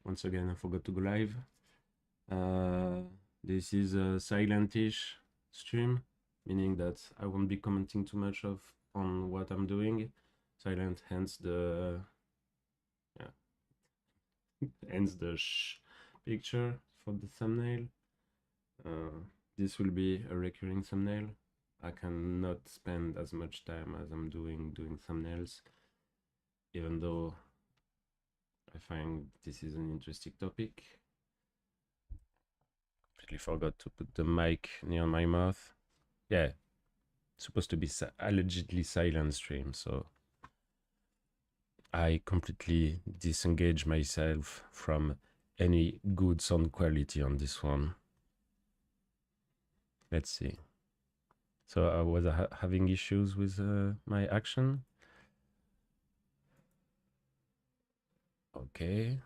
Once again, I forgot to go live. This is a silentish stream, meaning that I won't be commenting too much on what I'm doing. Silent, hence the picture for the thumbnail. This will be a recurring thumbnail. I cannot spend as much time as I'm doing thumbnails, even though I find this is an interesting topic. Completely forgot to put the mic near my mouth. Yeah, it's supposed to be allegedly silent stream, so I completely disengage myself from any good sound quality on this one. Let's see. So I was having issues with my action. Okay.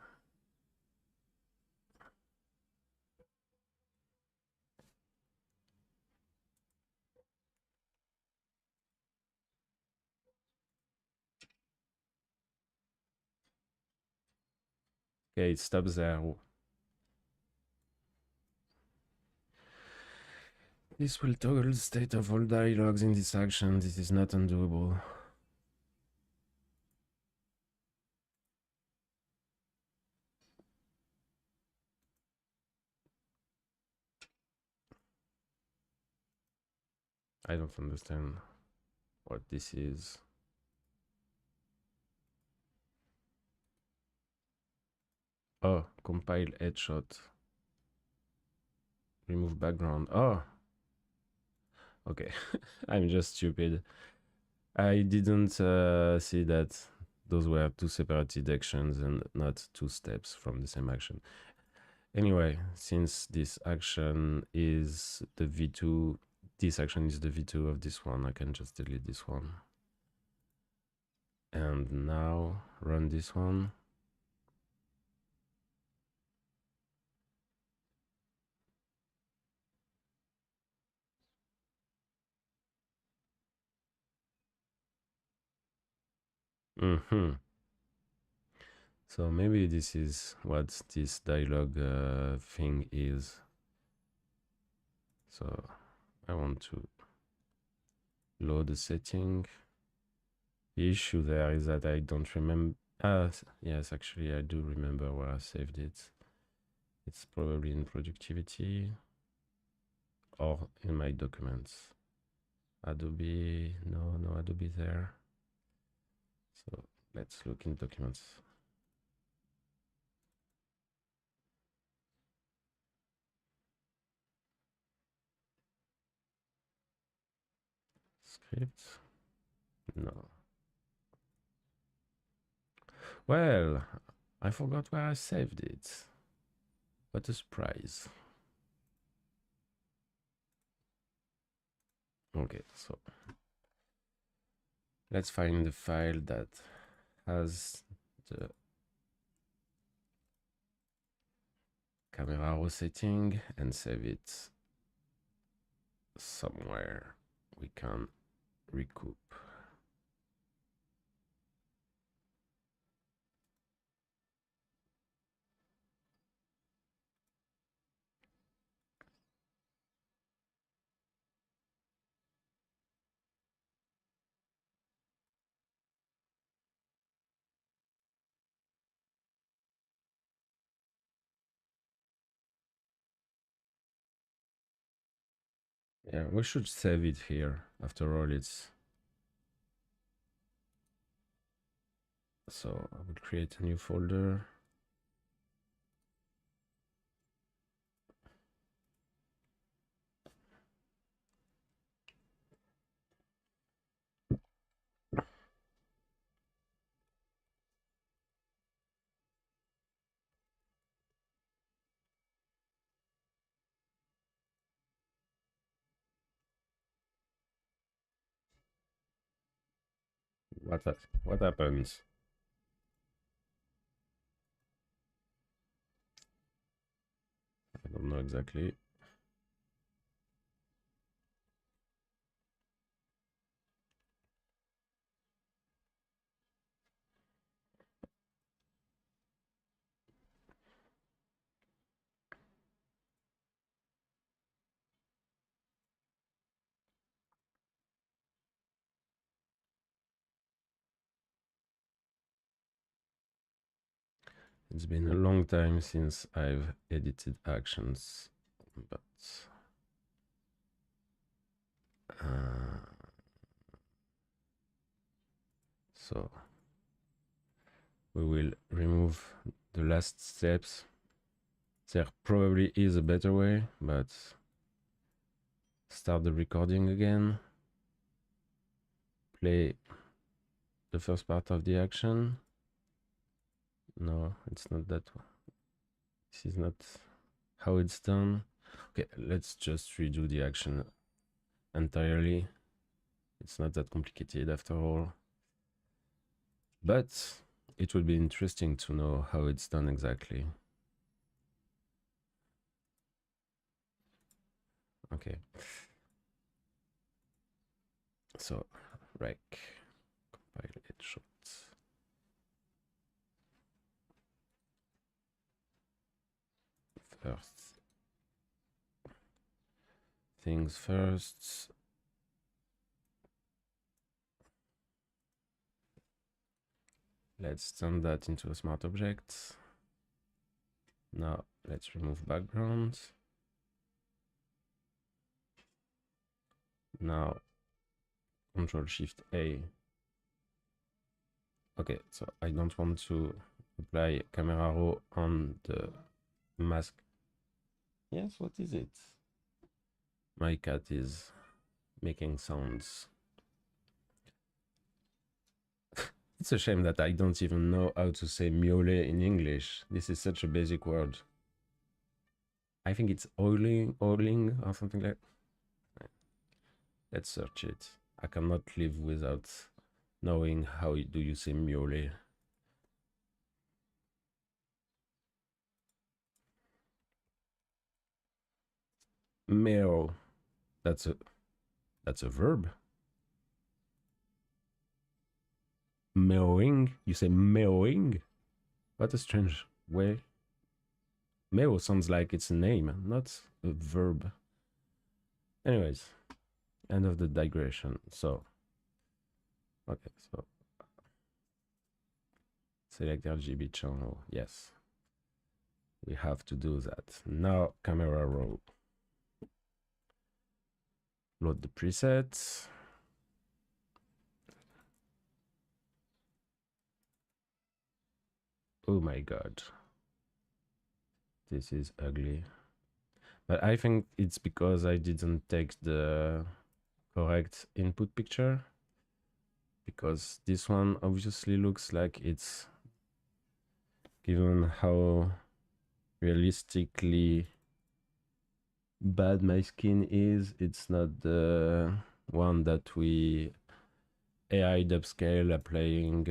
Okay, it stops there. This will toggle the state of all dialogues in this action. This is not undoable. I don't understand what this is. Oh, compile headshot. Remove background. Oh, okay. I'm just stupid. I didn't see that those were two separated actions and not two steps from the same action. Anyway, since this action is the v2, this action is the v2 of this one, I can just delete this one. And now run this one. So maybe this is what this dialogue thing is. So I want to load the setting. The issue there is that I don't remember. Yes, actually I do remember where I saved it. It's probably in productivity or in my documents. Adobe, no Adobe there. So let's look in documents. Script, no. Well, I forgot where I saved it. What a surprise. Okay, so let's find the file that has the camera raw setting and save it somewhere we can recoup. Yeah, we should save it here. After all, it's... So I will create a new folder. What happens? I don't know exactly. It's been a long time since I've edited actions, but so we will remove the last steps. There probably is a better way, but start the recording again. Play the first part of the action. No, it's not that one. This is not how it's done. Okay, let's just redo the action entirely. It's not that complicated after all. But it would be interesting to know how it's done exactly. Okay. So, rec, compile it short. First things first. Let's turn that into a smart object. Now let's remove background. Now Control Shift A. Okay, so I don't want to apply camera raw on the mask. Yes, what is it? My cat is making sounds. It's a shame that I don't even know how to say miaule in English. This is such a basic word. I think it's oiling or something like that. Let's search it. I cannot live without knowing how do you say miaule. Meow. That's a verb. Meowing. You say meowing. What a strange way. Meow sounds like it's a name, not a verb. Anyways, end of the digression. So, okay, so select RGB channel. Yes, we have to do that. Now, camera raw. Load the presets. Oh my god. This is ugly. But I think it's because I didn't take the correct input picture. Because this one obviously looks like it's given how realistically bad my skin is. It's not the one that we AI upscale applying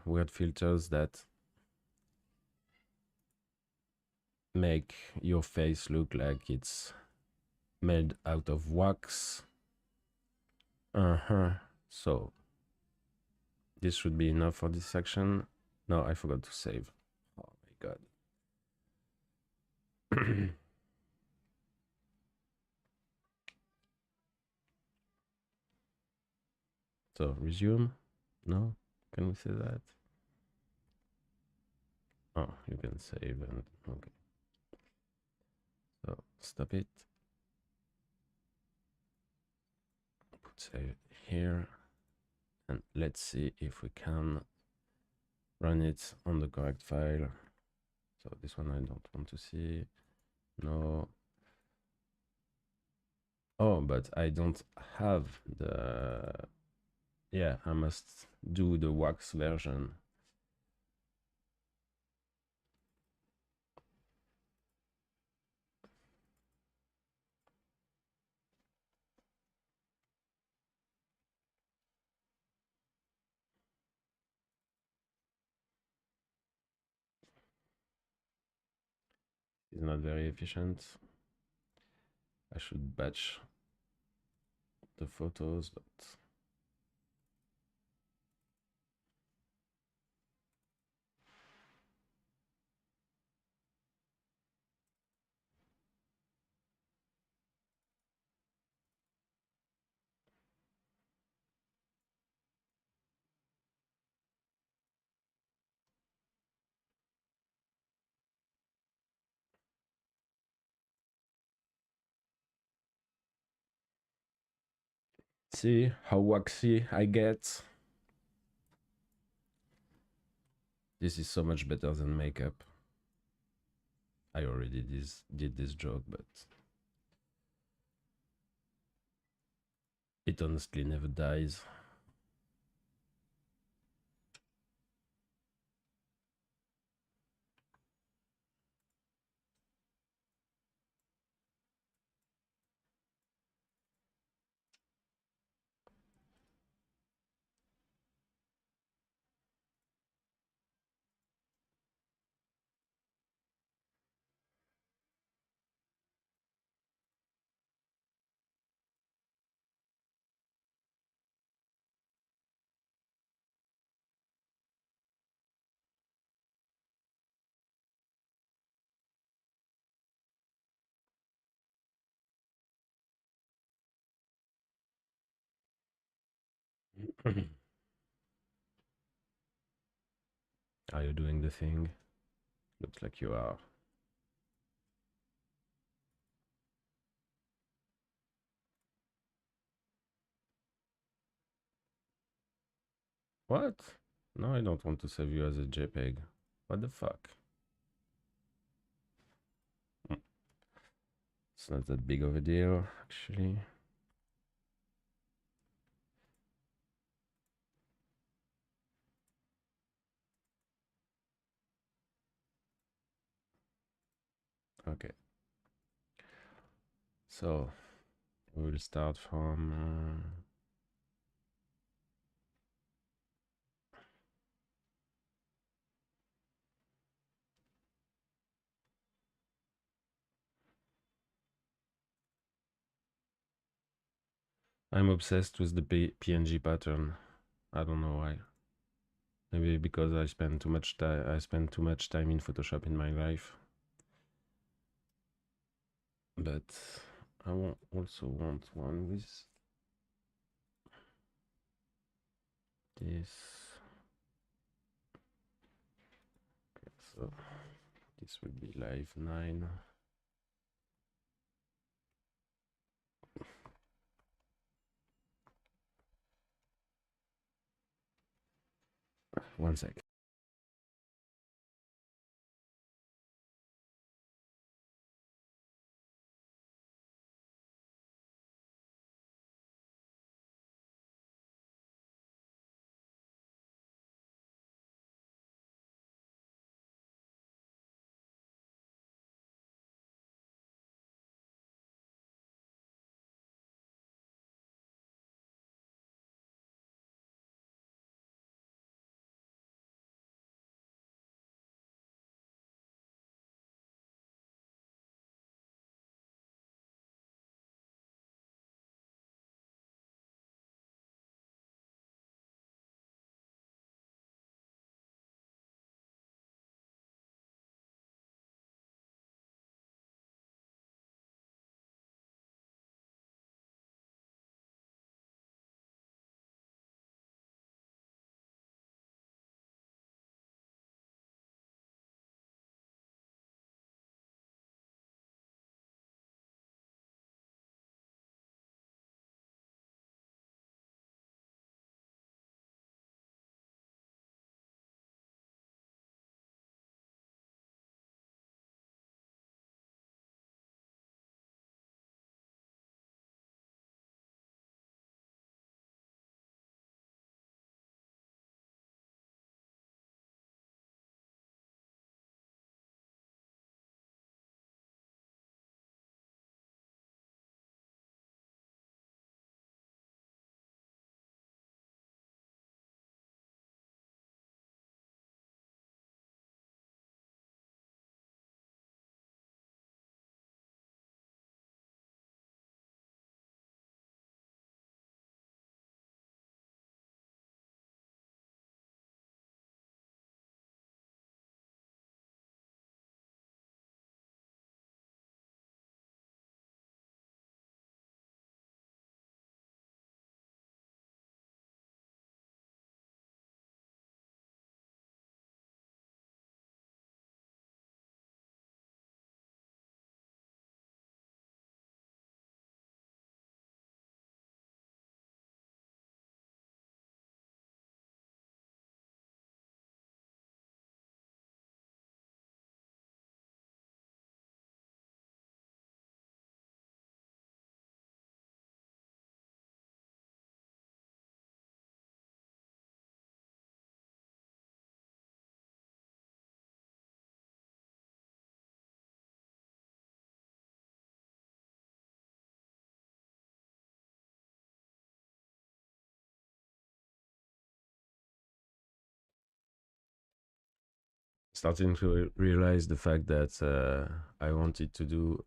weird filters that make your face look like it's made out of wax. So this should be enough for this section. No, I forgot to save. Oh my god. So resume. No, can we say that? Oh, you can save and okay. So stop it. Put save here. And let's see if we can run it on the correct file. So this one I don't want to see. No. Oh, but I don't have the... Yeah, I must do the wax version. It's not very efficient. I should batch the photos, but See how waxy I get? This is so much better than makeup. I already did this joke, but it honestly never dies. Are you doing the thing? Looks like you are. What? No, I don't want to save you as a JPEG. What the fuck? It's not that big of a deal, actually. Okay. So, we'll start from... I'm obsessed with the PNG pattern. I don't know why. Maybe because I spend too much time. I spend too much time in Photoshop in my life. But I also want one with this. Okay, so this will be live 9. One sec. starting to realize the fact that I wanted to do.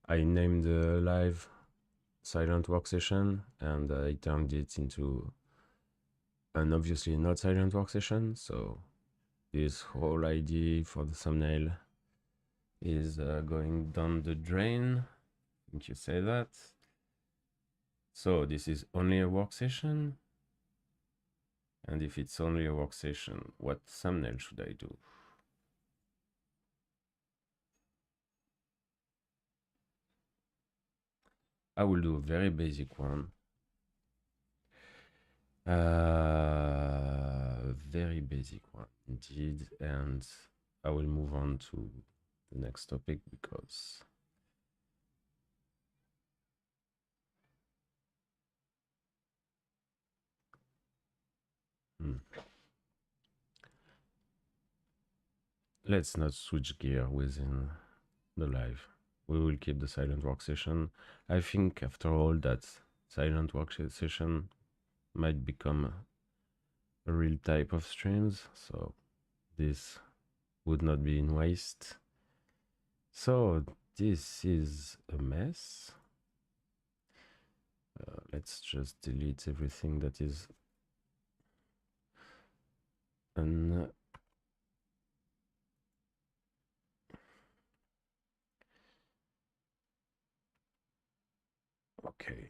I named the live silent work session, and I turned it into an obviously not silent work session. So this whole idea for the thumbnail is going down the drain. I think you say that. So this is only a work session. And if it's only a work session, what thumbnail should I do? I will do a very basic one. Very basic one indeed. And I will move on to the next topic because let's not switch gear within the live. We will keep the silent work session. I think after all that silent work session might become a real type of streams, so this would not be in waste. So this is a mess. Let's just delete everything that is okay.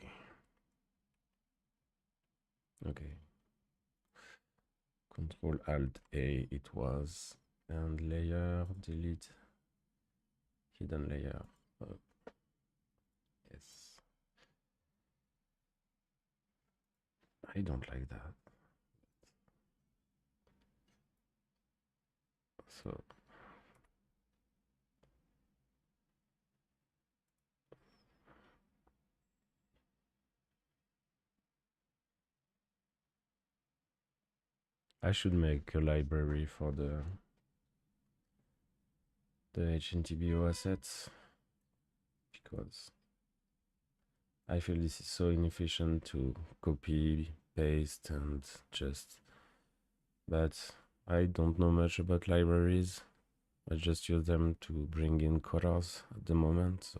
Control Alt A it was, and layer, delete hidden layer. Yes, I don't like that. So I should make a library for the HNTBO assets because I feel this is so inefficient to copy, paste, and just. But I don't know much about libraries. I just use them to bring in colors at the moment. So,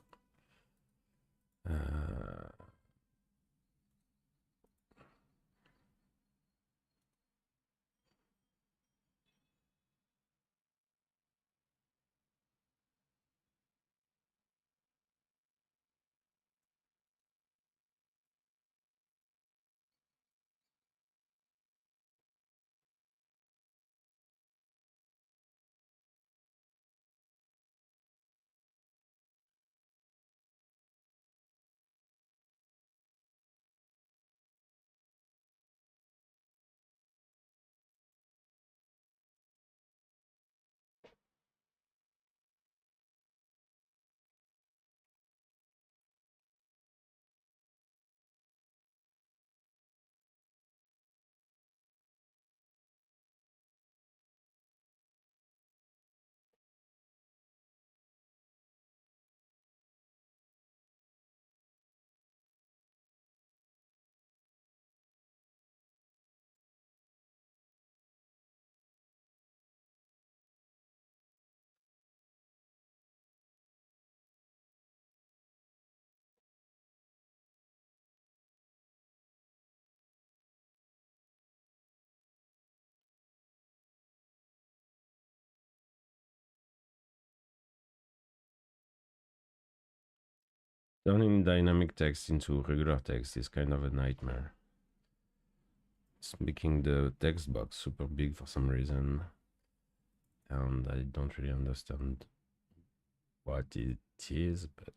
turning dynamic text into regular text is kind of a nightmare. It's making the text box super big for some reason, and I don't really understand what it is, but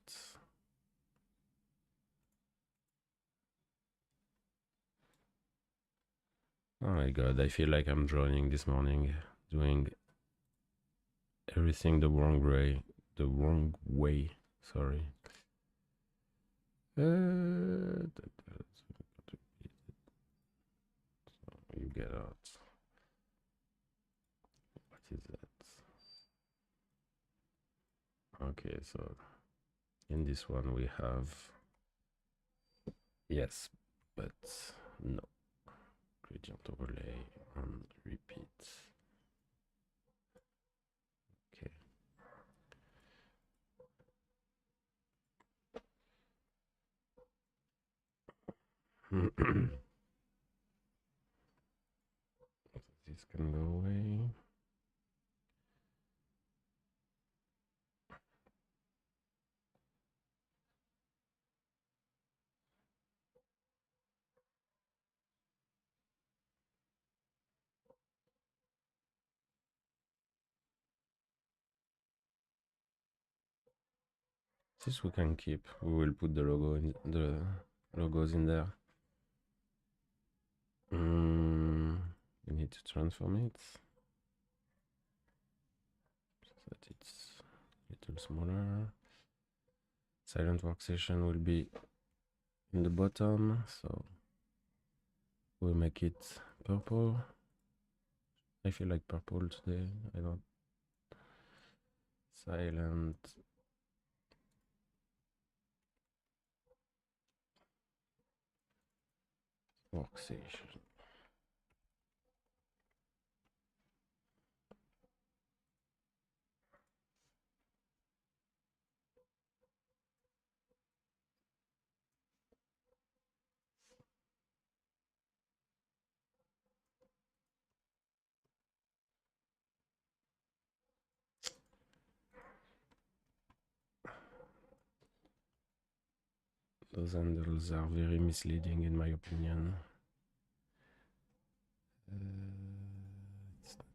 oh my god, I feel like I'm drowning this morning, doing everything the wrong way. The wrong way. Sorry. You get out. What is that? Okay, so in this one we have yes, but no gradient overlay and repeat. This we can keep. We will put the logos in there. We need to transform it so that it's a little smaller. Silent workstation will be in the bottom, so we'll make it purple. I feel like purple today. I don't. Silent workstation. Those handles are very misleading in my opinion. It's not.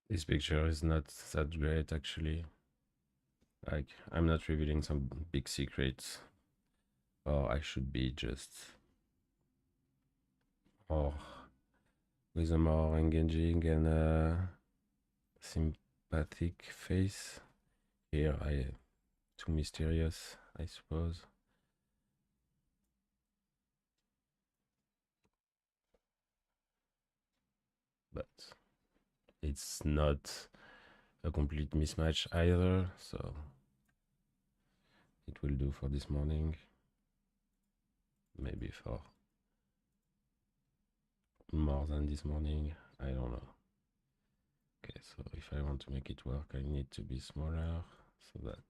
This picture is not that great actually. Like, I'm not revealing some big secrets. Or I should be just. Or with a more engaging and sympathetic face. Here I too mysterious, I suppose. But it's not a complete mismatch either, so it will do for this morning. Maybe for more than this morning, I don't know. Okay, so if I want to make it work, I need to be smaller so that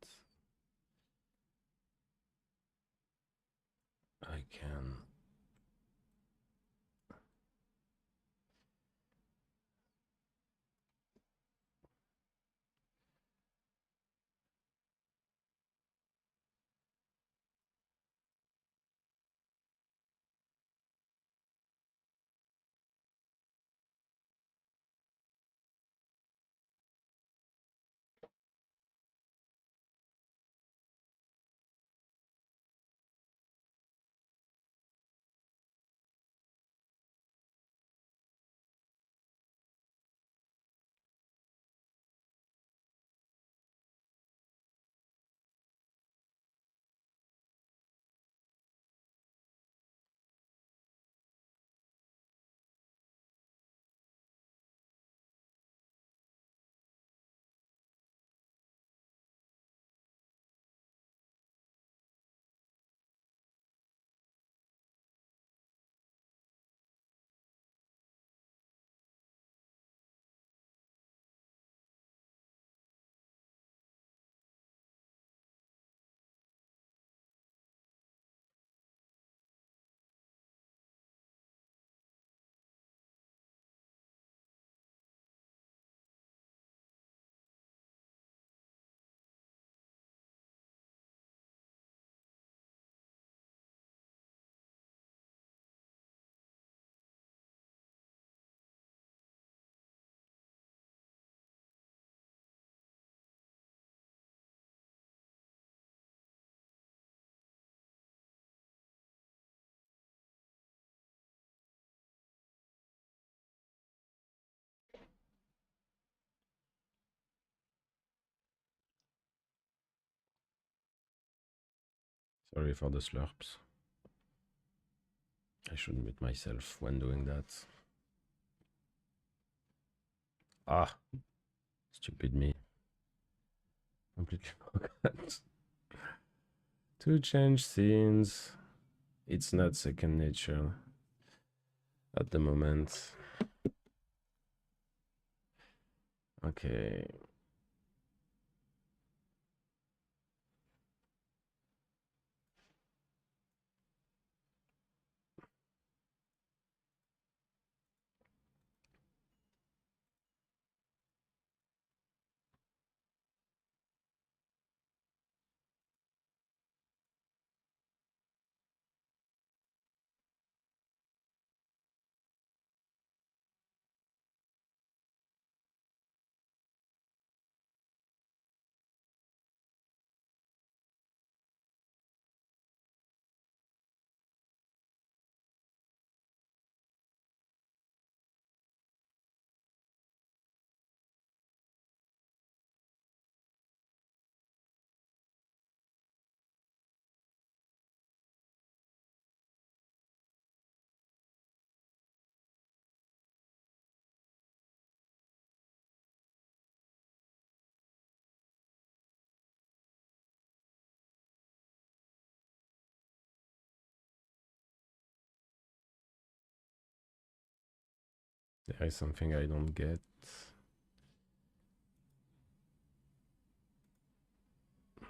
I can Sorry for the slurps. I should mute myself when doing that. Ah, stupid me. Completely forgot to change scenes. It's not second nature at the moment. Okay. There is something I don't get.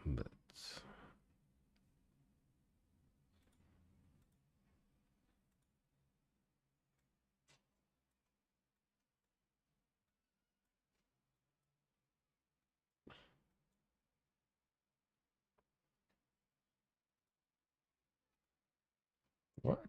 But what?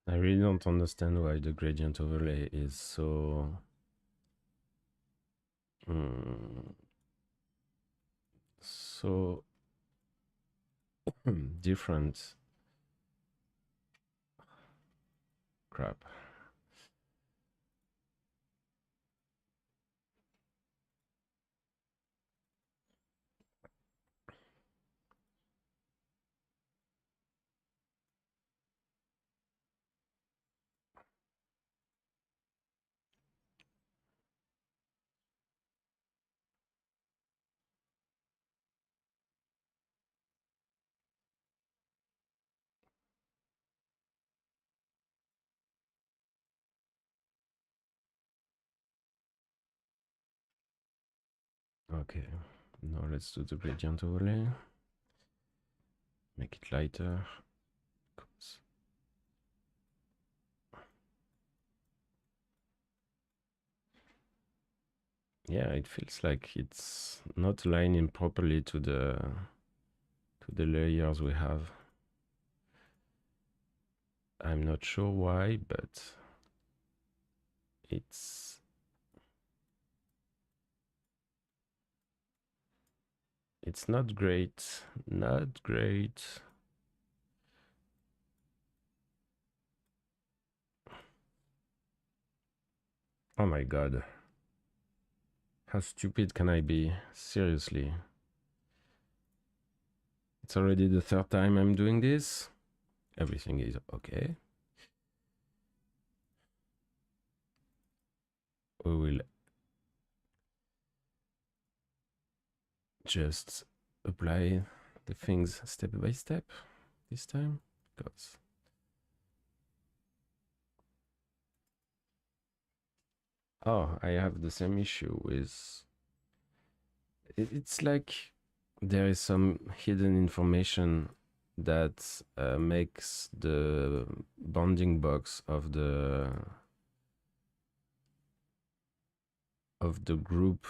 I really don't understand why the gradient overlay is so so different. Crap. Okay, now let's do the gradient overlay. Make it lighter. Yeah, it feels like it's not aligning properly to the layers we have. I'm not sure why, but it's not great. Not great. Oh my god. How stupid can I be? Seriously. It's already the third time I'm doing this. Everything is okay. We will just apply the things step by step this time. Because oh, I have the same issue with it's like there is some hidden information that makes the bounding box of the group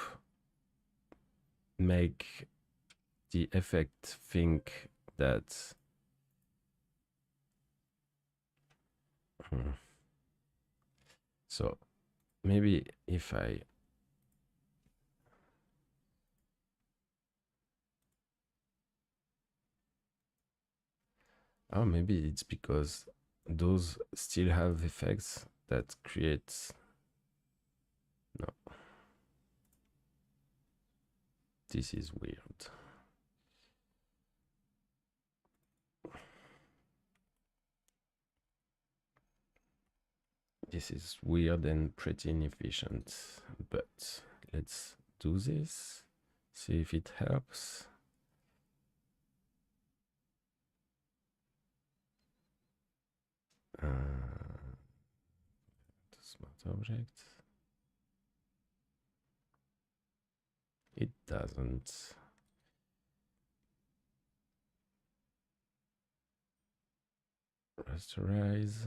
make the effect think that so maybe if I oh maybe it's because those still have effects that create no, this is weird. This is weird and pretty inefficient, but let's do this, see if it helps. Smart object. It doesn't. Rasterize.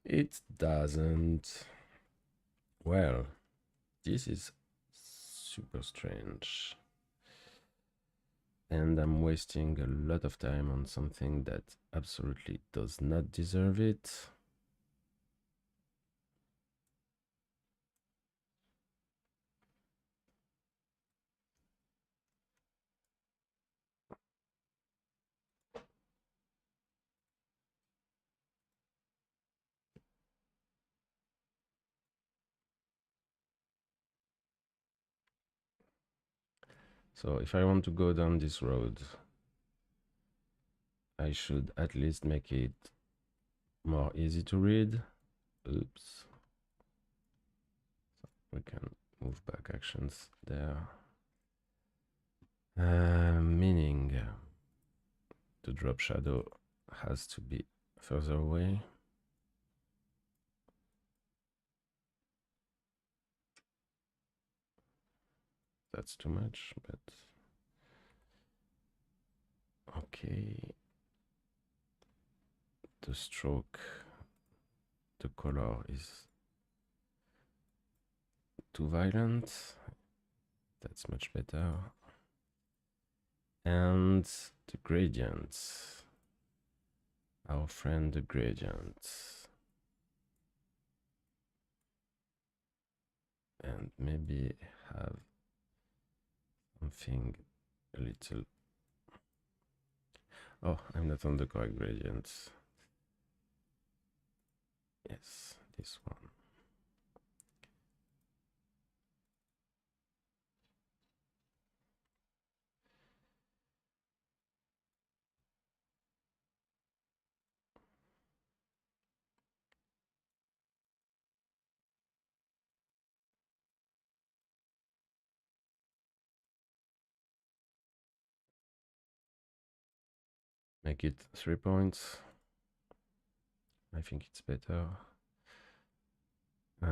It doesn't. Well, this is super strange. And I'm wasting a lot of time on something that absolutely does not deserve it. So if I want to go down this road, I should at least make it more easy to read. Oops. We can move back actions there. Meaning the drop shadow has to be further away. That's too much, but okay. The stroke, the color is too violent. That's much better. And the gradients. Our friend the gradient. And maybe have something a little. Oh, I'm not on the correct gradients. Yes, this one. Make it 3 points. I think it's better. It's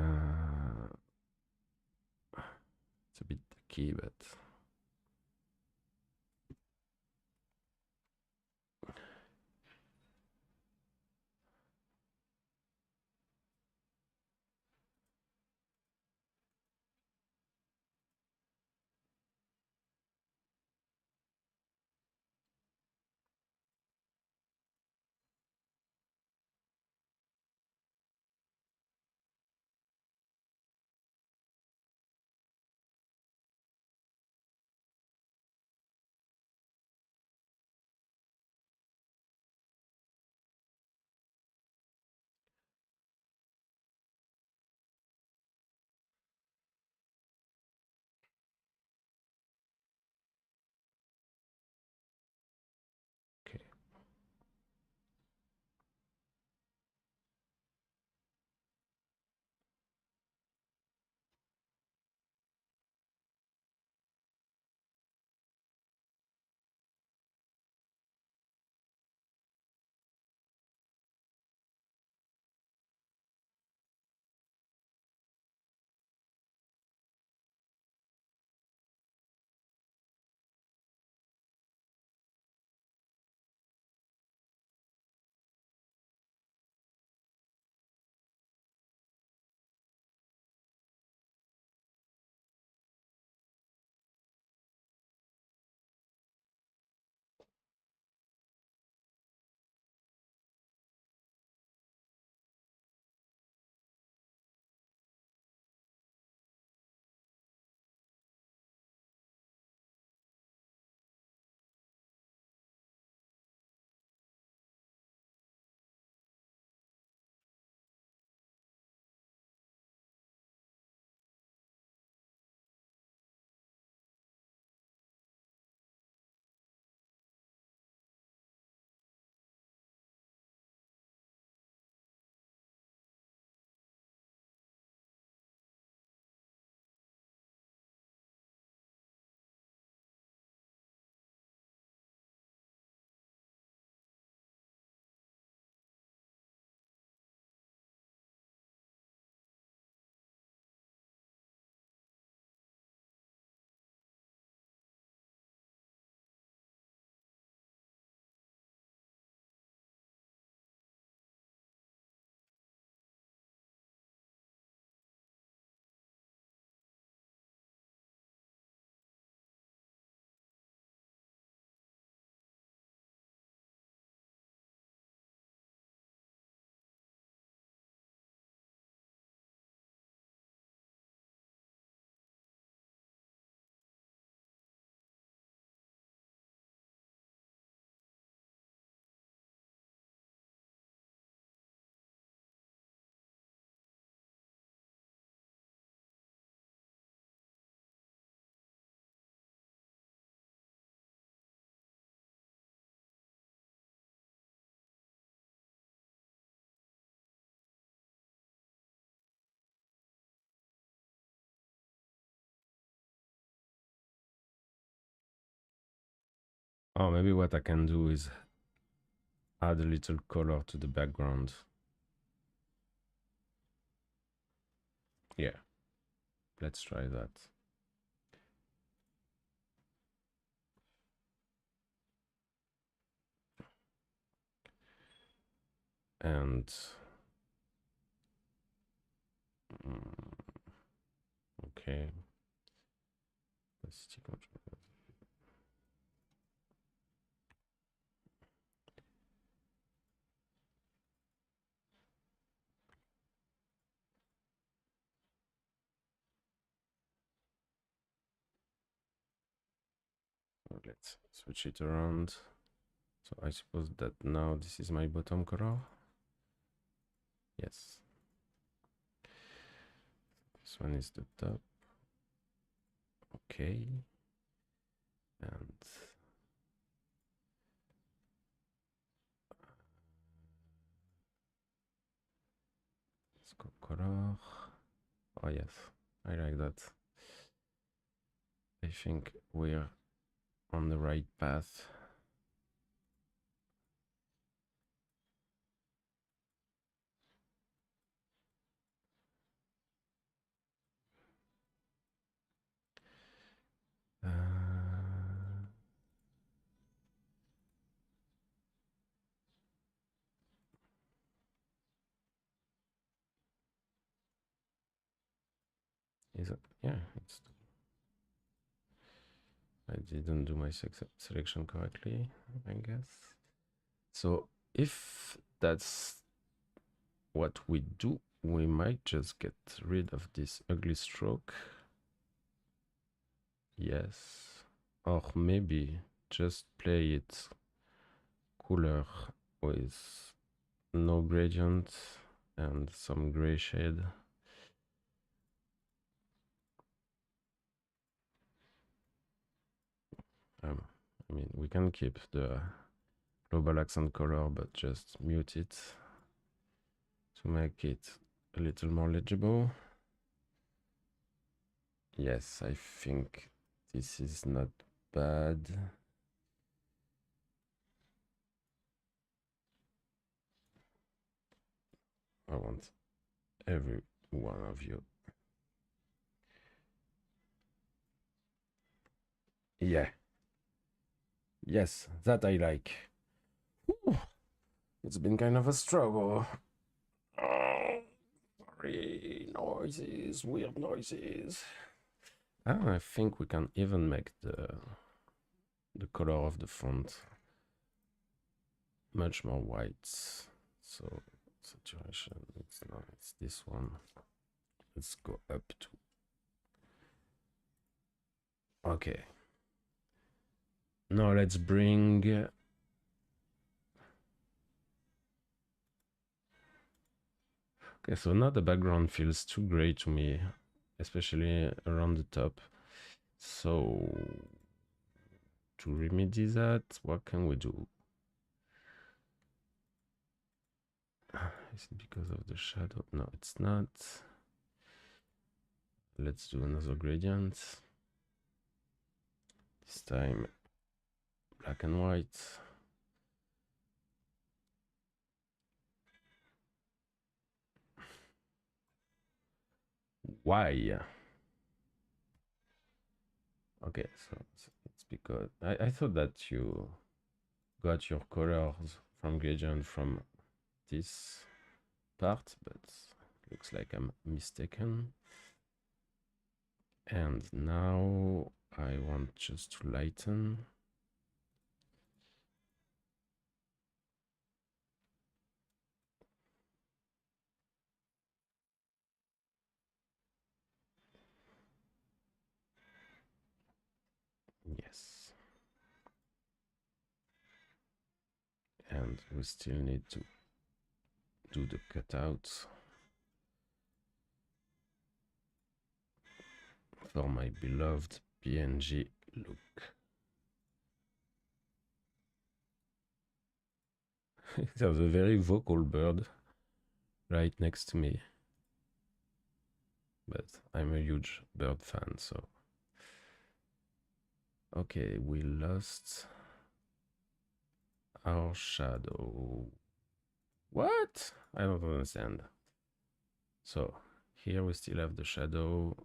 a bit key, but Oh, maybe what I can do is add a little color to the background. Yeah, let's try that. And okay, let's see. Let's switch it around. So I suppose that now this is my bottom color. Yes. This one is the top. Okay. And let's go color. Oh yes, I like that. I think we're on the right path. Uh, is it? Yeah, it's. I didn't do my selection correctly, I guess. So if that's what we do, we might just get rid of this ugly stroke. Yes. Or maybe just play it cooler with no gradient and some gray shade. I mean, we can keep the global accent color, but just mute it to make it a little more legible. Yes, I think this is not bad. I want every one of you. Yeah. Yes, that I like. Ooh, it's been kind of a struggle. Oh, sorry, noises, weird noises. I think we can even make the color of the font much more white. So saturation, it's not, it's this one. Let's go up to. Okay. Now let's bring. Okay, so now the background feels too gray to me, especially around the top. So to remedy that, what can we do? Is it because of the shadow? No, it's not. Let's do another gradient. This time black and white. Why? Okay, so it's because I thought that you got your colors from gradient from this part, but looks like I'm mistaken. And now I want just to lighten. Yes. And we still need to do the cutouts for my beloved PNG look. There's a very vocal bird right next to me. But I'm a huge bird fan, so. Okay, we lost our shadow. What? I don't understand. So here we still have the shadow.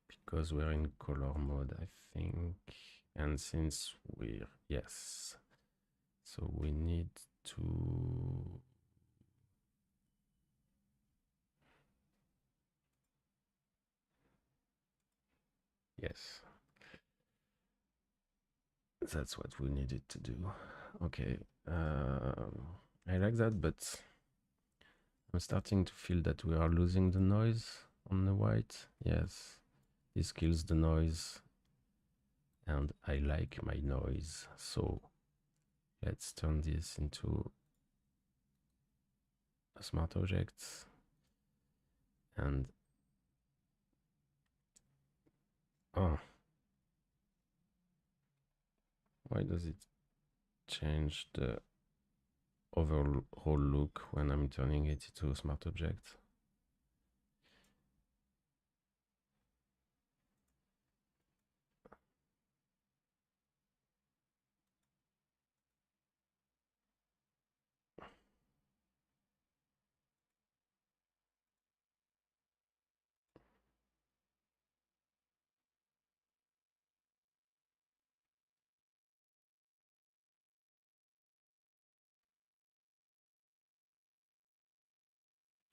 Because we're in color mode, I think. And since we're, yes. So we need to, yes. That's what we needed to do. Okay. I like that, but I'm starting to feel that we are losing the noise on the white. Yes. This kills the noise. And I like my noise. So let's turn this into a smart object. And oh, why does it change the overall look when I'm turning it into a smart object?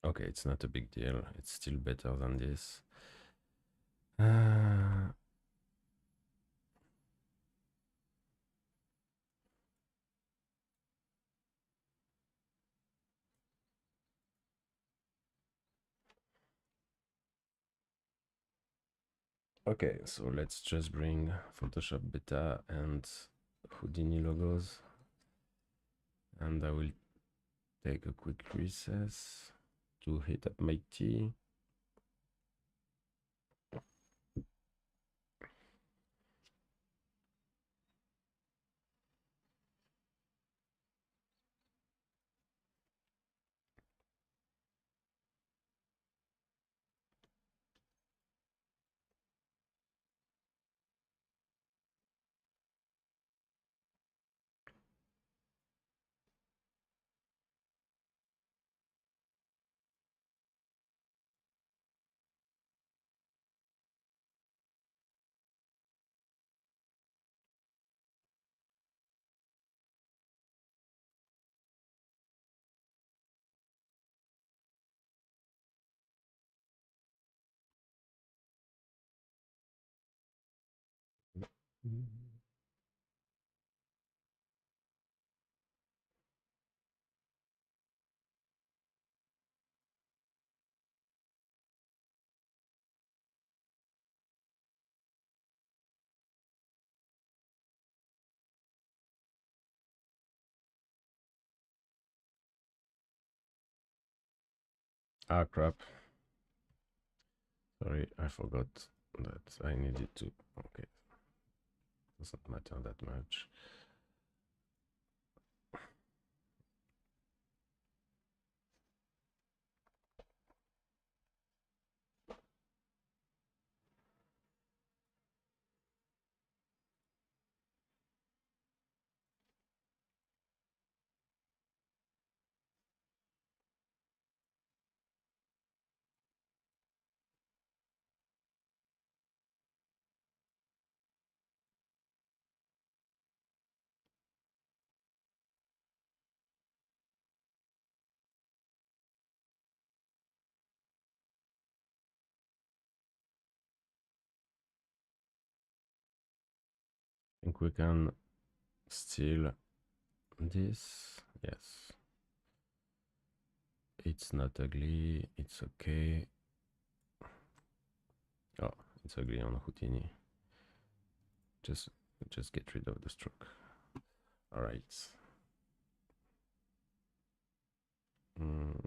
Okay, it's not a big deal. It's still better than this. Okay, so let's just bring Photoshop Beta and Houdini logos. And I will take a quick recess to heat up my tea. Ah, crap. Sorry, I forgot that I needed to. Okay, doesn't matter that much. I think we can still this. Yes. It's not ugly. It's okay. Oh, it's ugly on Houdini. Just get rid of the stroke. All right. Mm.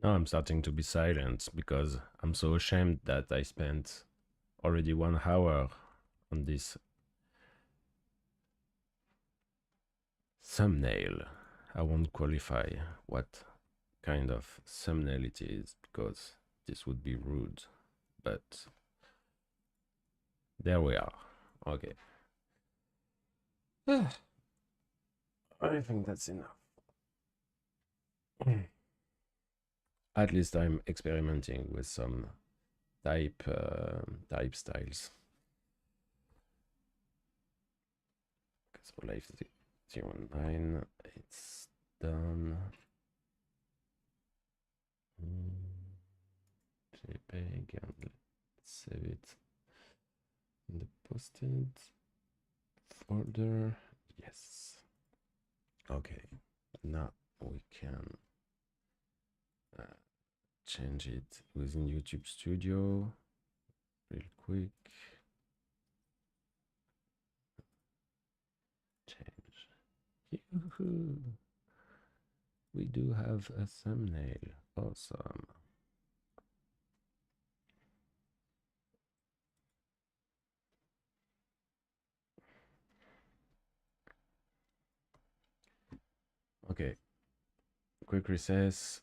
Now I'm starting to be silent because I'm so ashamed that I spent already 1 hour on this thumbnail. I won't qualify what kind of thumbnail it is because this would be rude, but there we are. Okay. I think that's enough. At least I'm experimenting with some type styles. So live 09, it's done. JPEG, and let's save it in the posted folder. Yes. Okay, now we can change it within YouTube Studio real quick. Change. Yoo-hoo. We do have a thumbnail. Awesome. Okay. Quick recess.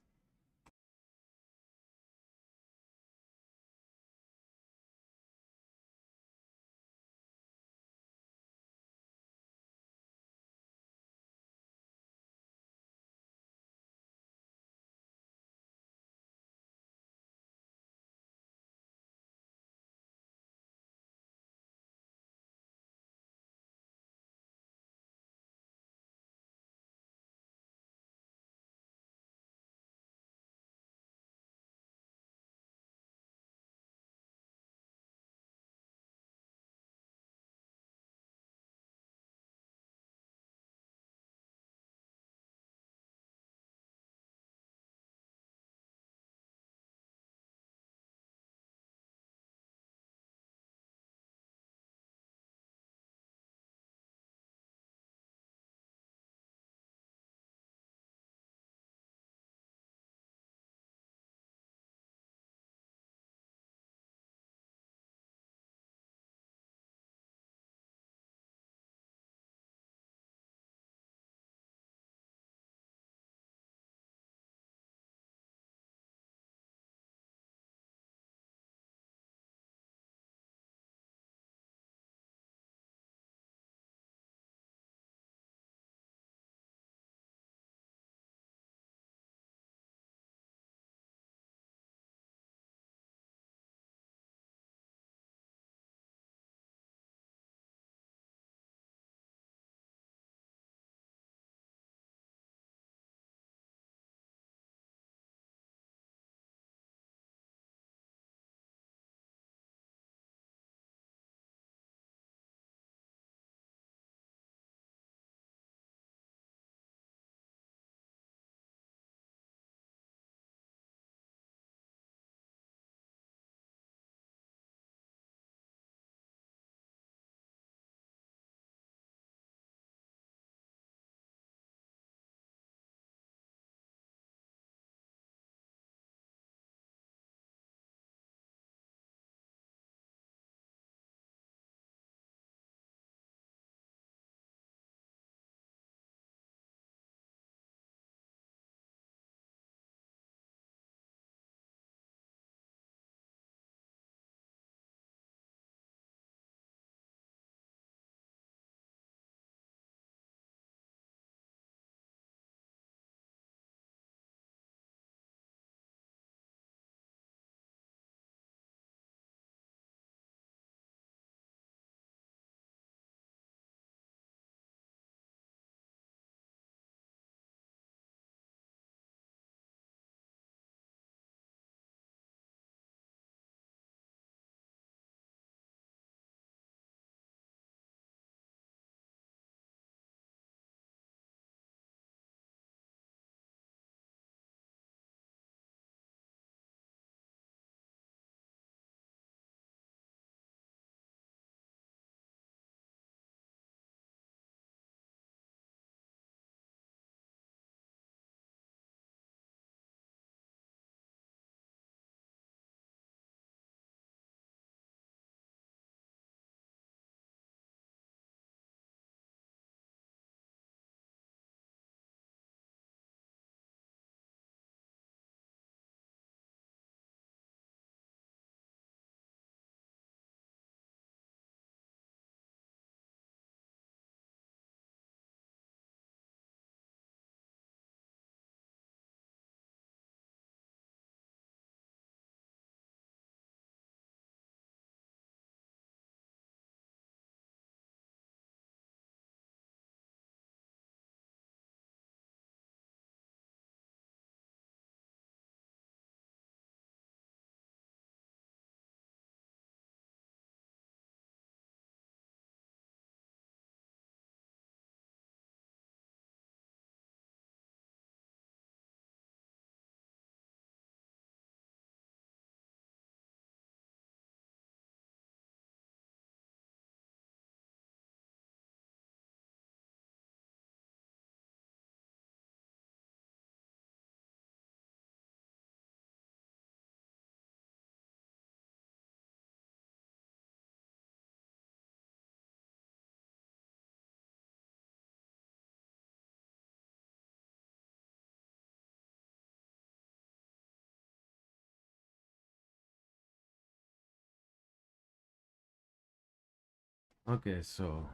Okay, so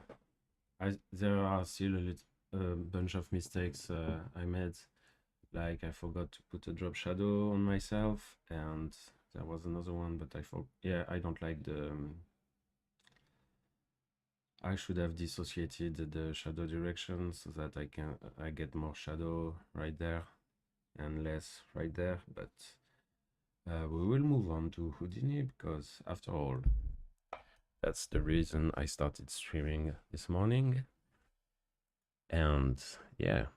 there are still a bunch of mistakes I made. Like I forgot to put a drop shadow on myself, and there was another one, but yeah, I don't like the. I should have dissociated the shadow direction so that I get more shadow right there and less right there. But we will move on to Houdini because after all, that's the reason I started streaming this morning. And yeah,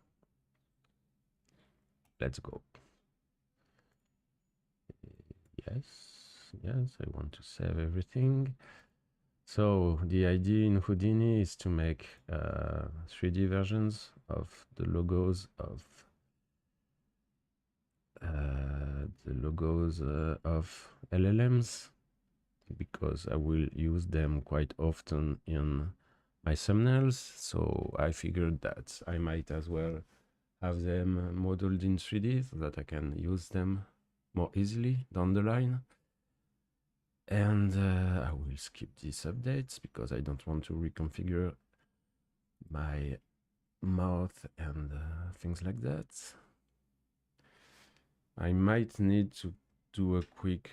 let's go. Yes, I want to save everything. So the idea in Houdini is to make 3D versions of the logos of LLMs, because I will use them quite often in my thumbnails. So I figured that I might as well have them modeled in 3D so that I can use them more easily down the line. And I will skip these updates because I don't want to reconfigure my mouth and things like that. I might need to do a quick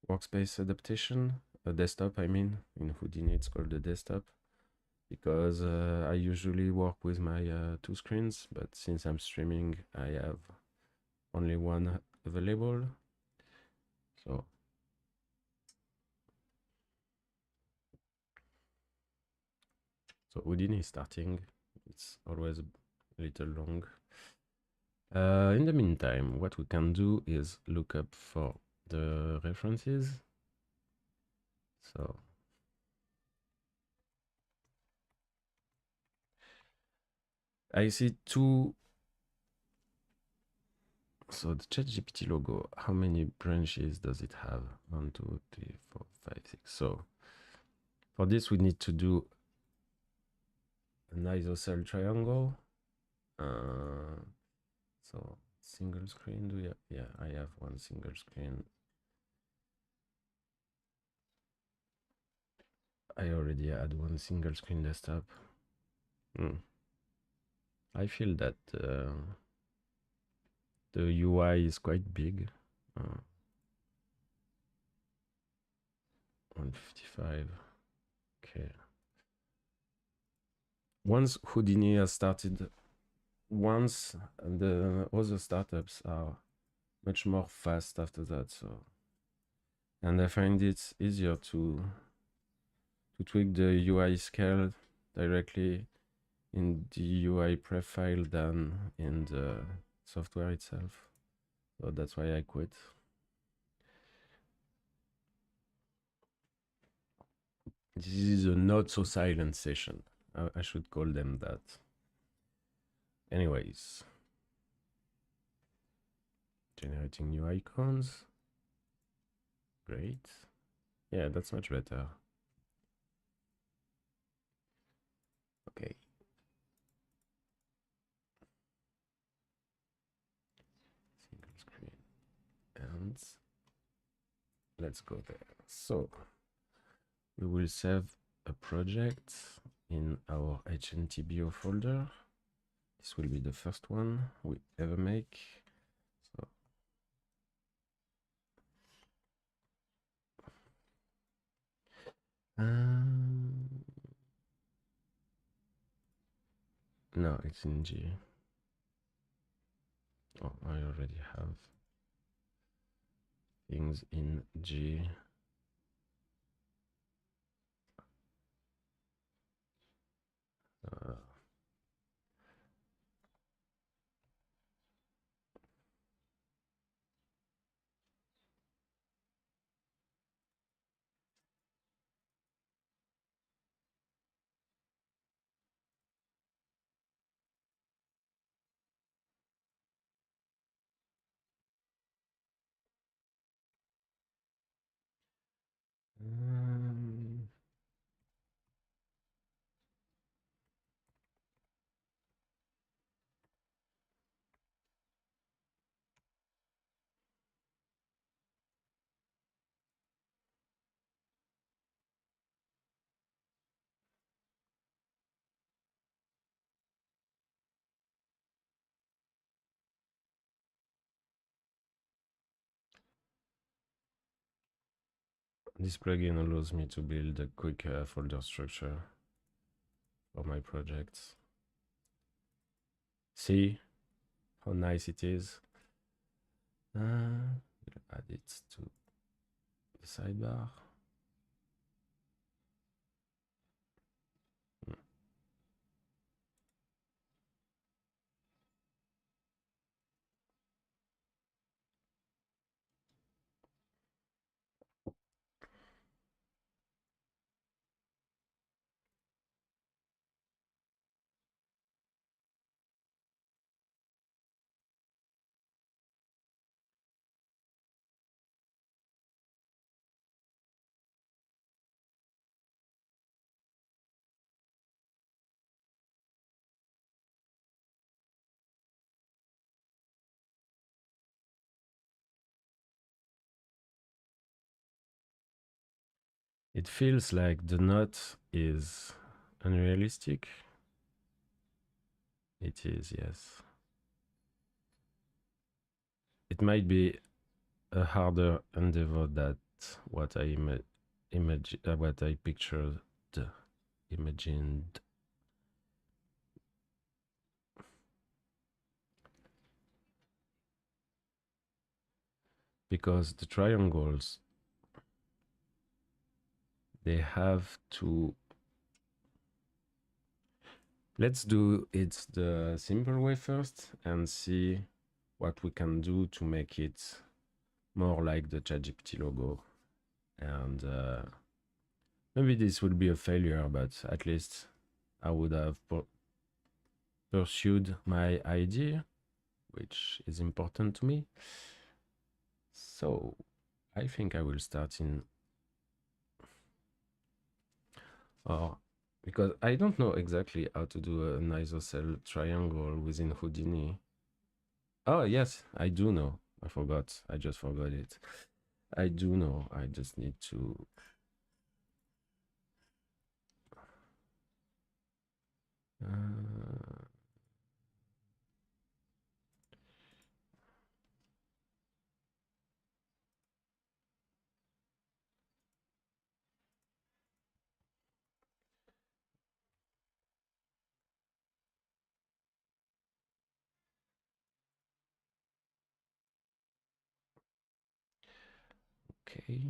workspace adaptation, a desktop I mean. In Houdini it's called the desktop, because I usually work with my two screens, but since I'm streaming I have only one available. So Houdini is starting. It's always a little long. In the meantime, what we can do is look up for the references. So I see two. So the ChatGPT logo, how many branches does it have? 1, 2, 3, 4, 5, 6. So for this, we need to do an isosceles triangle. So single screen, do you? Yeah, I have one single screen. I already had one single screen desktop. I feel that the UI is quite big. 155. Okay. Once Houdini has started, once the other startups are much more fast after that. So, and I find it easier to tweak the UI scale directly in the UI profile than in the software itself. So that's why I quit. This is a not so silent session. I should call them that. Anyways, generating new icons. Great. Yeah, that's much better. Okay. Single screen. And let's go there. So we will save a project in our HNTBO folder. This will be the first one we ever make. So no, it's in G. Oh, I already have things in G. This plugin allows me to build a quick folder structure for my projects. See how nice it is? We'll add it to the sidebar. It feels like the knot is unrealistic. It is, yes. It might be a harder endeavor than what I what I pictured, imagined. Because the triangles, they have to. Let's do it the simple way first and see what we can do to make it more like the ChatGPT logo. And maybe this will be a failure, but at least I would have pursued my idea, which is important to me. So I think I will start in, or because I don't know exactly how to do an isosceles triangle within Houdini. Oh, yes, I do know. I forgot. I just forgot it. I do know. I just need to. Uh, okay.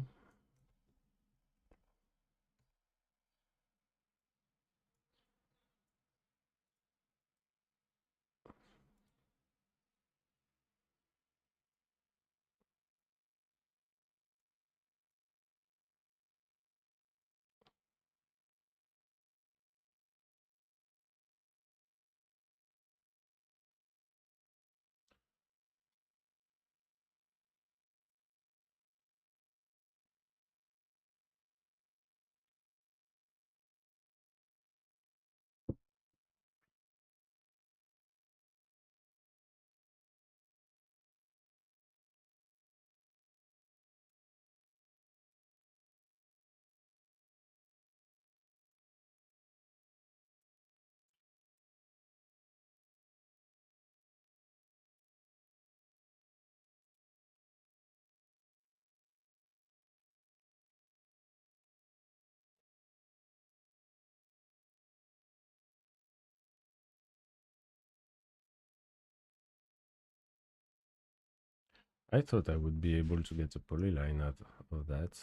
I thought I would be able to get a polyline out of that.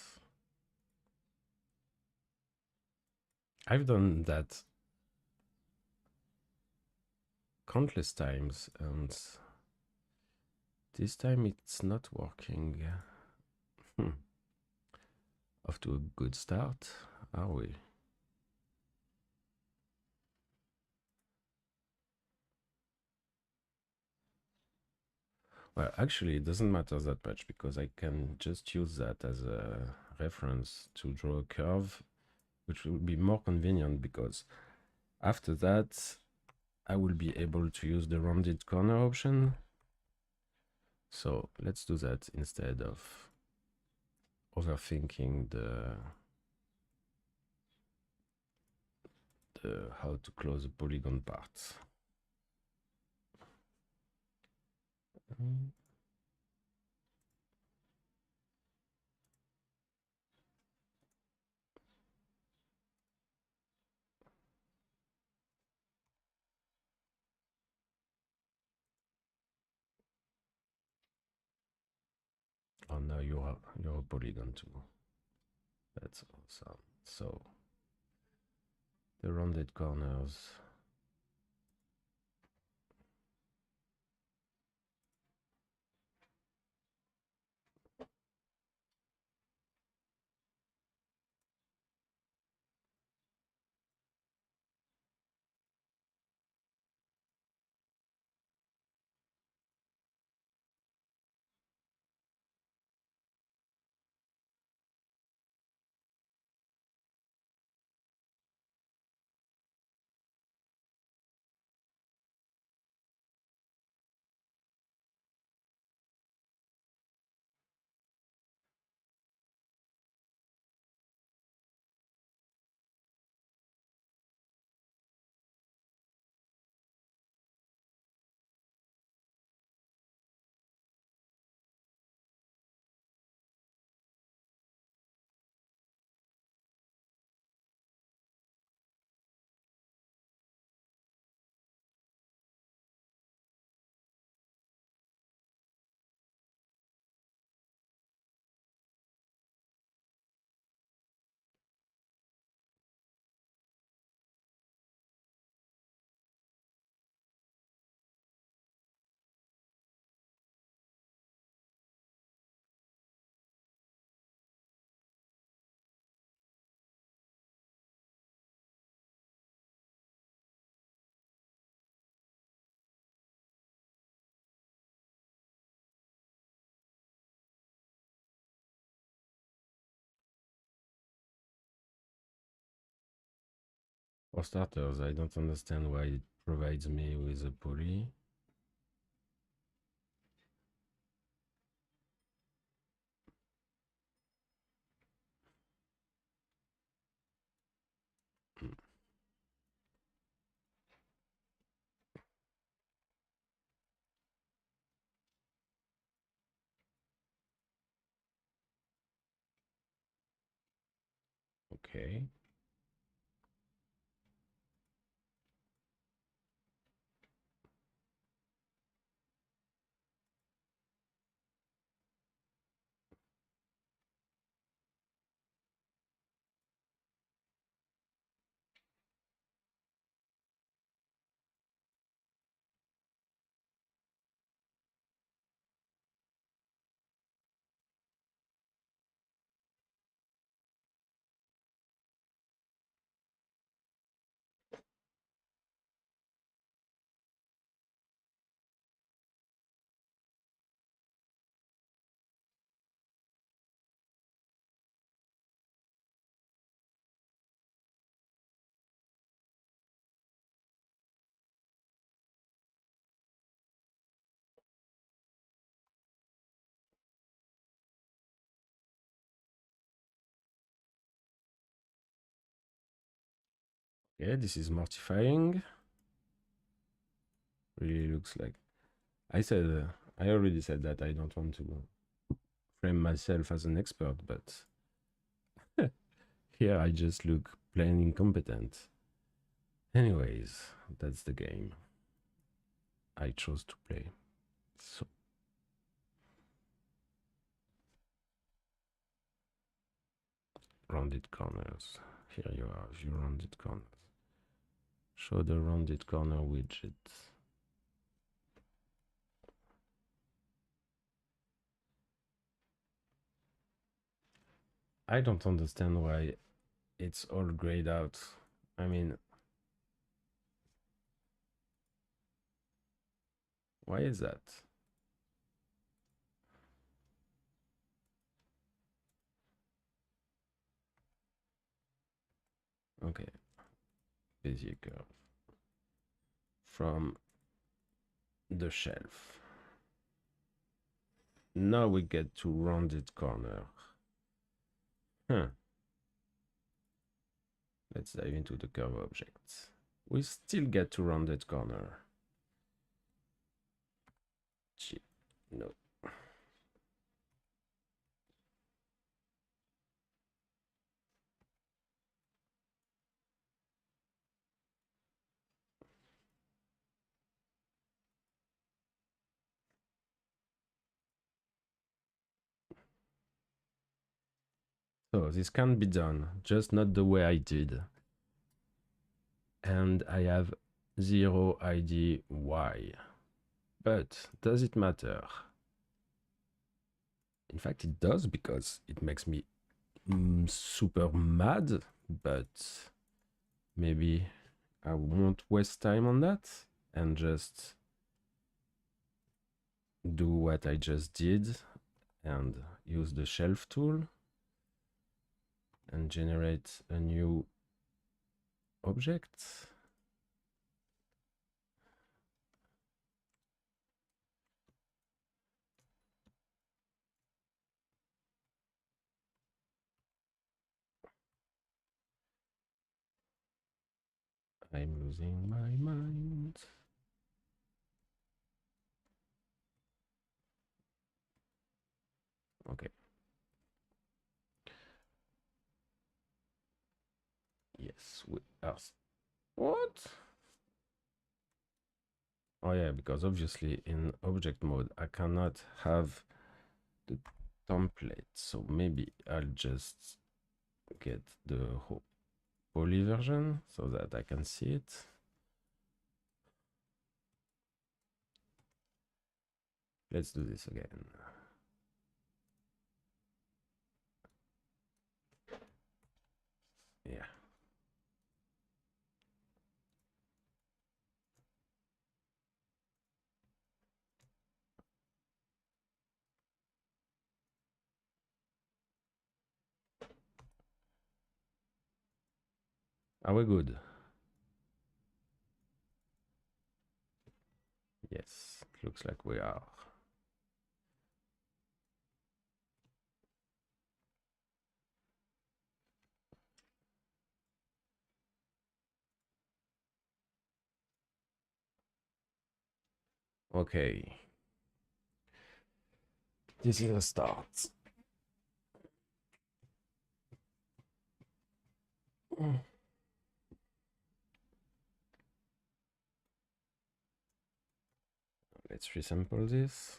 I've done that countless times, and this time it's not working. Off to a good start, are we? Well, actually, it doesn't matter that much because I can just use that as a reference to draw a curve, which will be more convenient because after that, I will be able to use the rounded corner option. So let's do that instead of overthinking the how to close the polygon part. you're a polygon too. That's awesome. So the rounded corners. For starters, I don't understand why it provides me with a poly. Okay. Yeah, this is mortifying. Really looks like I already said that I don't want to frame myself as an expert, but here I just look plain incompetent. Anyways, that's the game I chose to play. So rounded corners. Here you are, view rounded corners. Show the rounded corner widget. I don't understand why it's all grayed out. I mean, why is that? Okay, Bezier curve from the shelf. Now we get to rounded corner. Huh. Let's dive into the curve objects. We still get to rounded corner. Gee, no. So this can be done, just not the way I did. And I have zero idea why. But does it matter? In fact, it does, because it makes me super mad, but maybe I won't waste time on that and just do what I just did and use the shelf tool and generate a new object. I'm losing my mind. Okay. Yes, we are. What? Oh yeah, because obviously in object mode, I cannot have the template. So maybe I'll just get the poly version so that I can see it. Let's do this again. Yeah. Are we good? Yes, it looks like we are. Okay. This is a start. Let's resample this.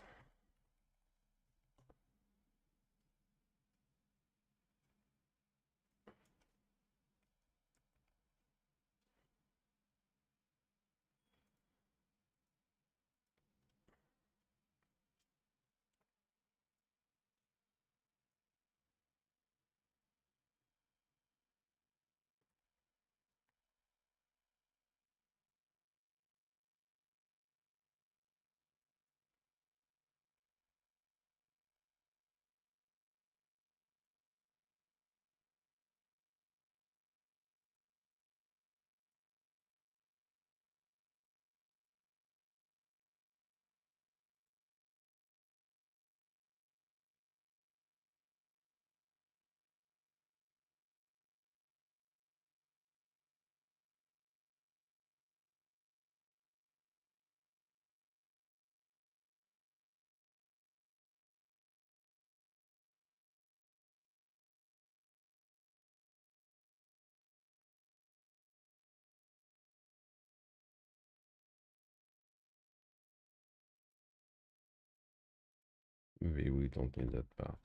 Maybe we don't need that part.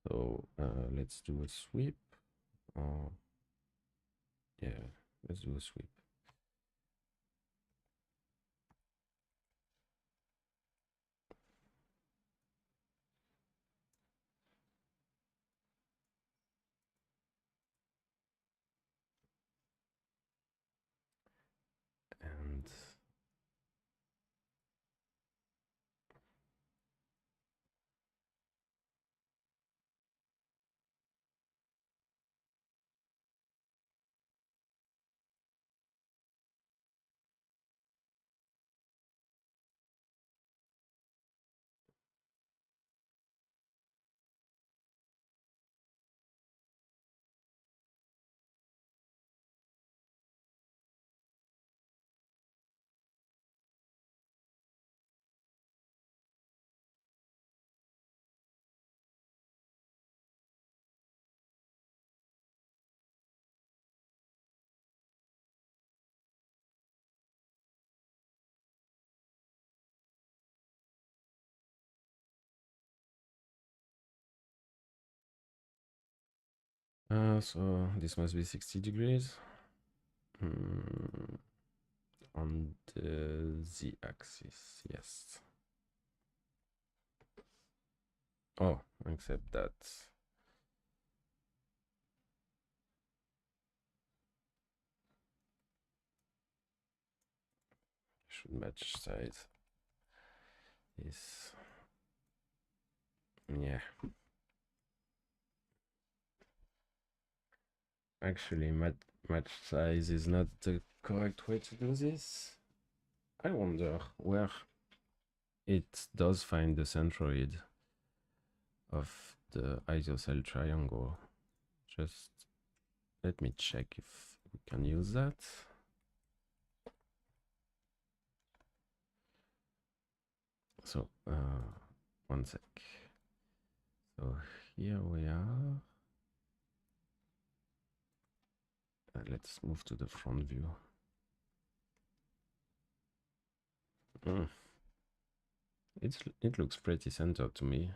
So let's do a sweep. Yeah, let's do a sweep. And So this must be 60 degrees. On the z-axis, yes. Oh, except that should match size. Is yeah. Actually, match size is not the correct way to do this. I wonder where it does find the centroid of the isosceles triangle. Just let me check if we can use that. So, one sec. So here we are. Let's move to the front view. It looks pretty centered to me.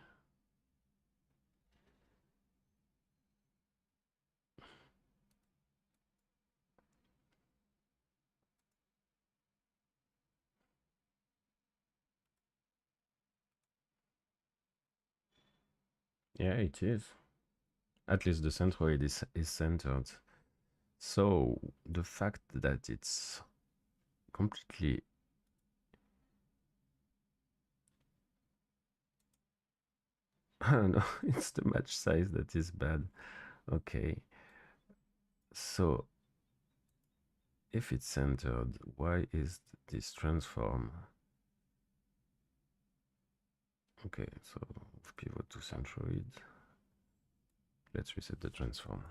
Yeah, it is. At least the centroid is centered. So the fact that it's completely no, it's the match size that is bad. Okay. So if it's centered, why is this transform? Okay, so pivot to centroid. Let's reset the transform.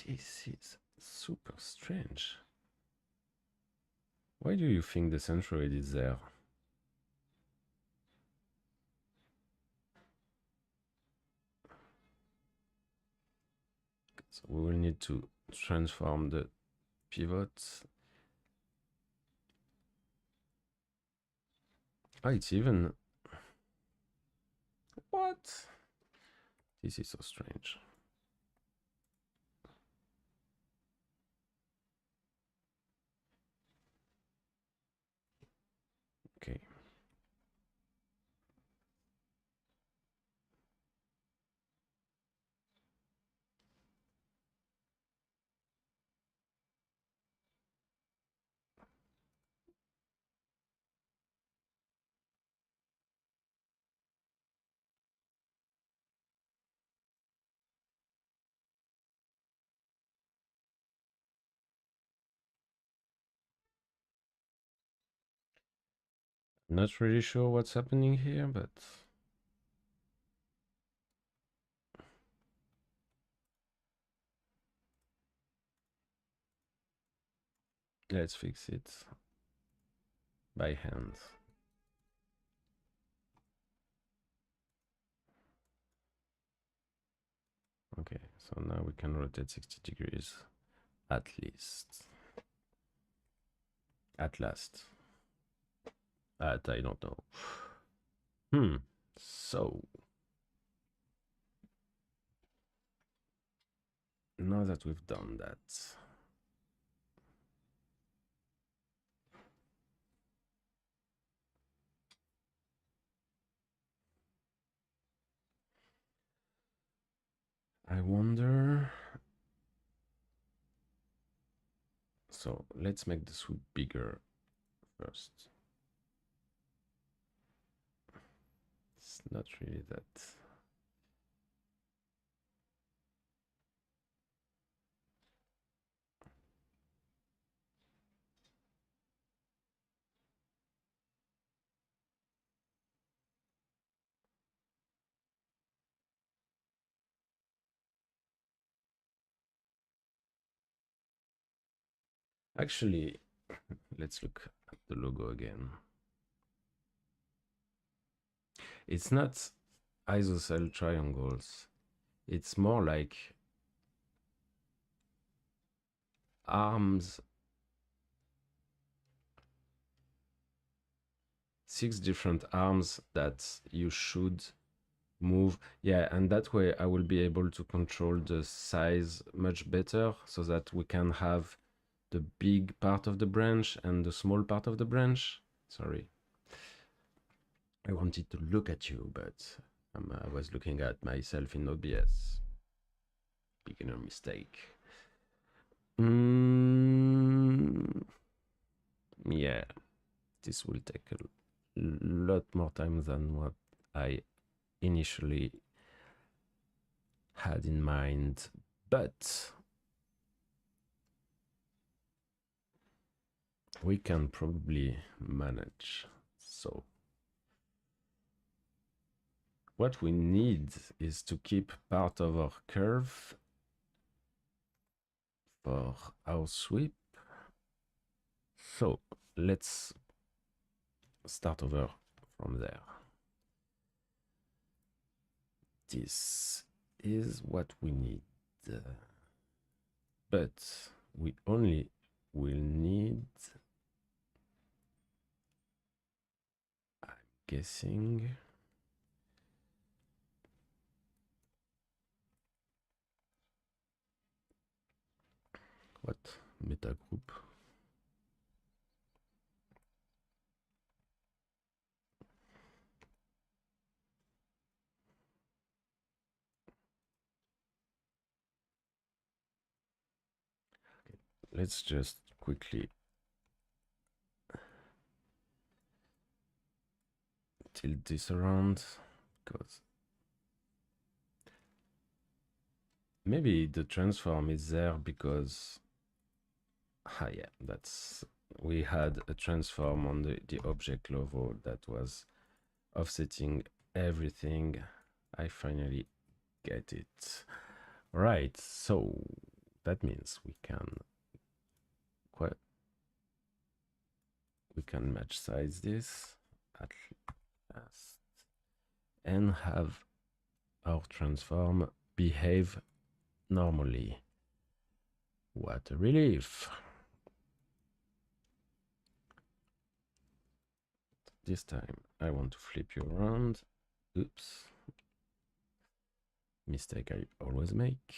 This is super strange. Why do you think the centroid is there? So we will need to transform the pivots. Oh, it's even... What? This is so strange. Okay. Not really sure what's happening here, but let's fix it by hand. Okay, so now we can rotate 60 degrees at least. At last. I don't know. So now that we've done that, I wonder. So let's make the swoop bigger first. It's not really that. Actually, let's look the logo again. It's not isosceles triangles. It's more like arms, 6 different arms that you should move. Yeah, and that way I will be able to control the size much better so that we can have the big part of the branch and the small part of the branch. Sorry. I wanted to look at you, but I was looking at myself in OBS. Beginner mistake. Yeah, this will take a lot more time than what I initially had in mind, but we can probably manage. So what we need is to keep part of our curve for our sweep. So let's start over from there. This is what we need, but we only will need, I'm guessing, what meta group? Okay, let's just quickly tilt this around, because maybe the transform is there because yeah, that's, we had a transform on the object level that was offsetting everything. I finally get it. Right, so that means we can match size this at last and have our transform behave normally. What a relief. This time I want to flip you around. Oops. Mistake I always make.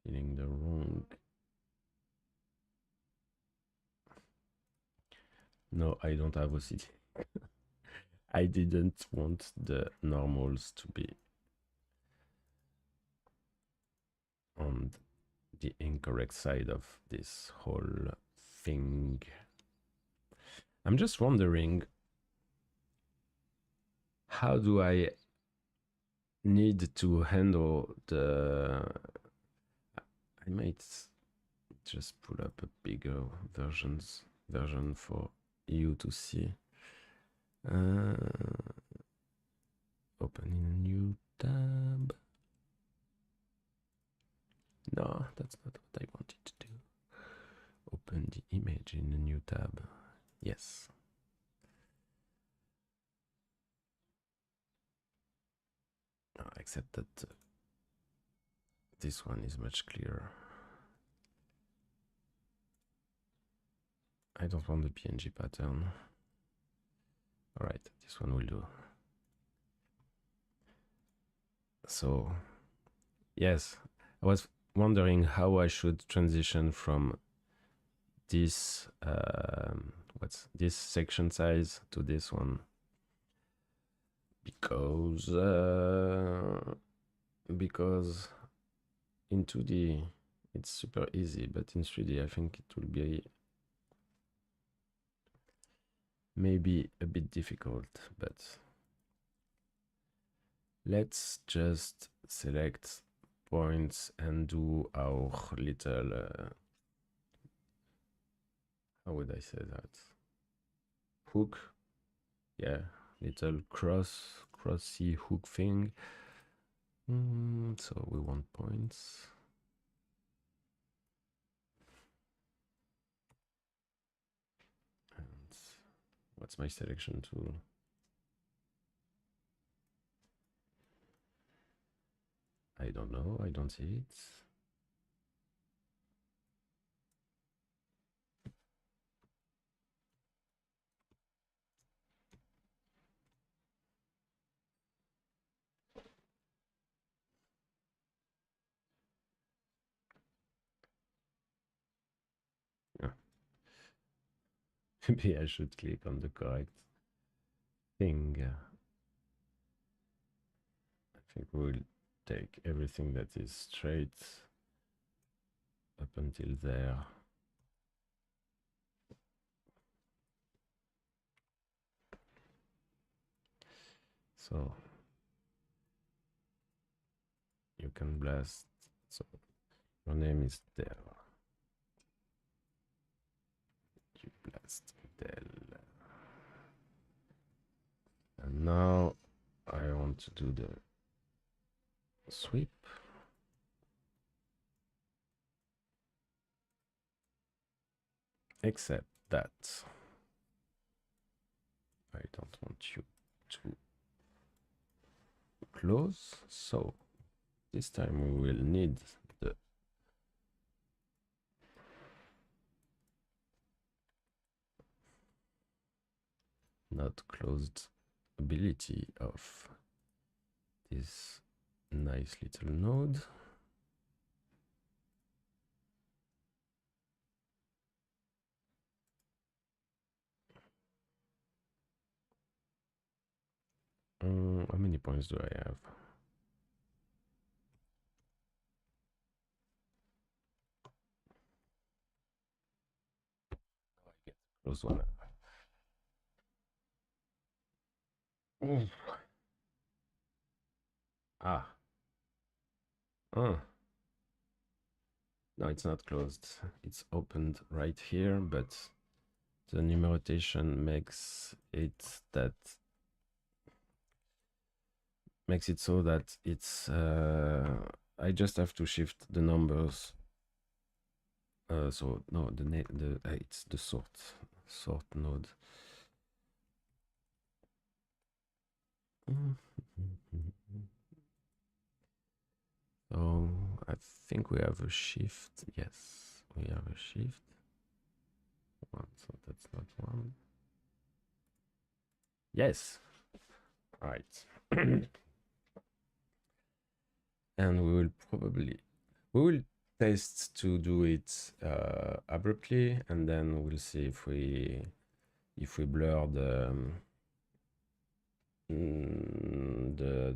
Feeling the wrong. No, I don't have OCD. I didn't want the normals to be on the incorrect side of this whole thing. I'm just wondering, how do I need to handle the... I might just pull up a bigger version for you to see. Opening a new tab. No, that's not what I wanted to do. Open the image in a new tab. Yes. Except that this one is much clearer. I don't want the PNG pattern. All right, this one will do. So, yes, I was wondering how I should transition from this, what's this section size to this one. Because in 2D it's super easy, but in 3D I think it will be maybe a bit difficult. But let's just select points and do our little how would I say that, hook, yeah, little crossy hook thing. So we want points. What's my selection tool? I don't know. I don't see it. Yeah. Maybe I should click on the correct thing. I think we'll take everything that is straight up until there. So you can blast. So your name is Del. You blast Del. And now I want to do the sweep. Except that I don't want you to close. So this time we will need the not closed ability of this nice little node. How many points do I have? I get close one. Ooh. Ah. Oh. No, it's not closed. It's opened right here, but the numeration makes it so that it's I just have to shift the numbers. So no, it's the sort node. So I think we have a shift. Yes, we have a shift. One, so that's not one. Yes. All right. And we will test to do it abruptly, and then we'll see if we blur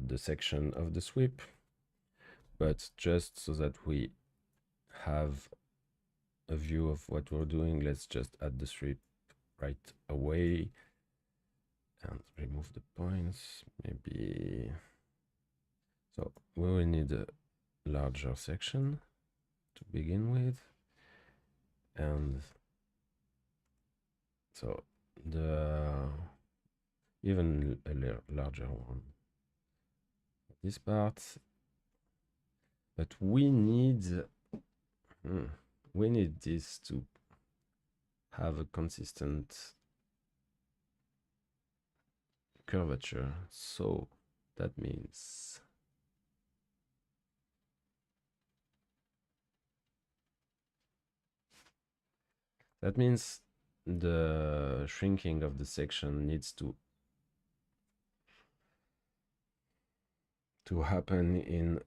the section of the sweep, but just so that we have a view of what we're doing, let's just add the sweep right away and remove the points. Maybe so we will need a larger section to begin with, and so the even a larger one, this part, but we need this to have a consistent curvature. So that means the shrinking of the section needs to happen in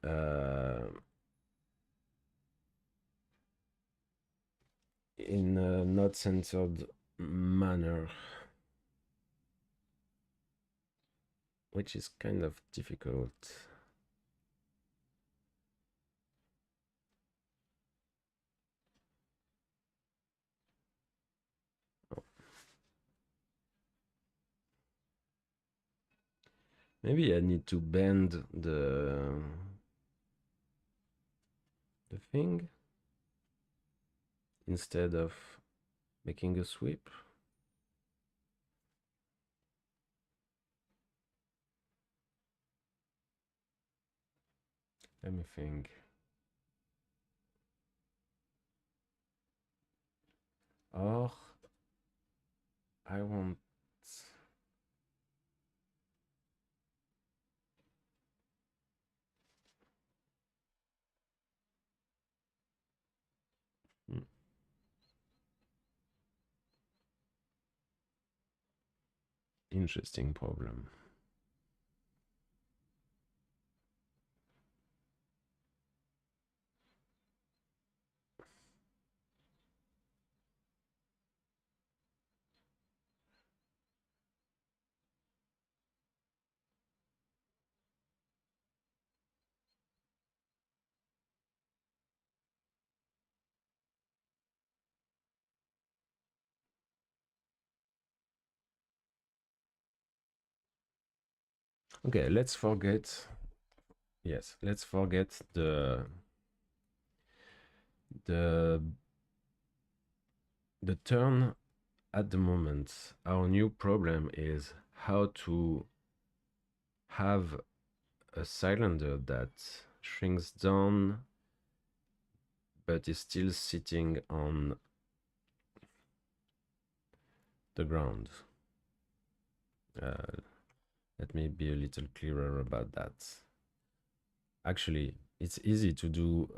a not centered manner, which is kind of difficult. Maybe I need to bend the thing instead of making a sweep. Let me think. Or I want interesting problem. Okay, let's forget. Yes, let's forget the the turn at the moment. Our new problem is how to have a cylinder that shrinks down but is still sitting on the ground. Let me be a little clearer about that. Actually, it's easy to do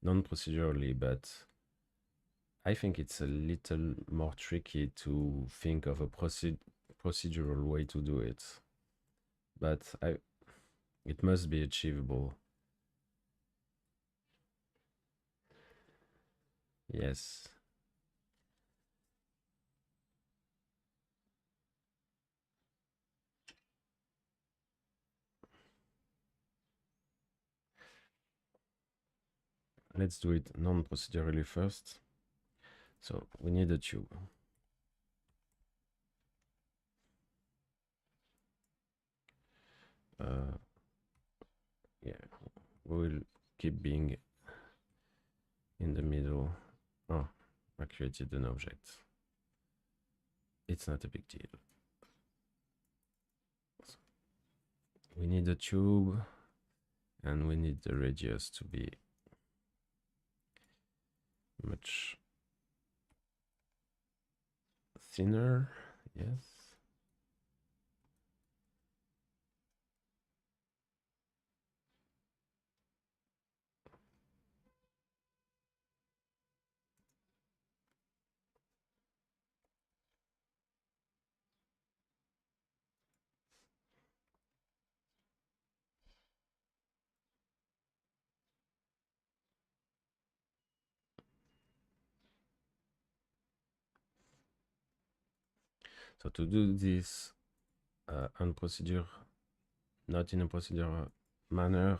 non-procedurally, but I think it's a little more tricky to think of a procedural way to do it. But it must be achievable. Yes. Let's do it non-procedurally first. So we need a tube. Yeah, we will keep being in the middle. Oh, I created an object. It's not a big deal. So we need a tube and we need the radius to be much thinner. Yes. So to do this on procedure, not in a procedural manner,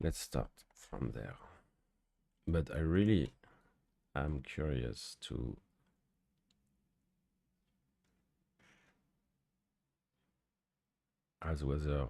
let's start from there. But I really am curious to as whether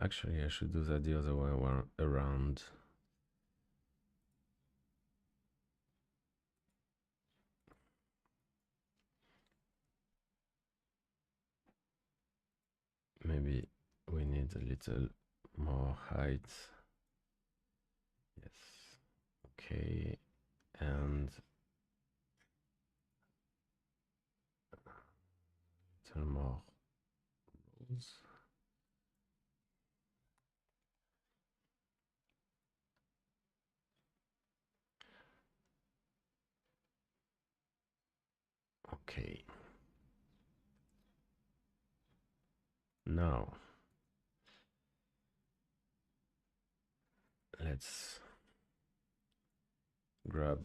actually I should do that the other way around. Maybe we need a little more height. Yes. Okay. And a little more rows. Okay. Now let's grab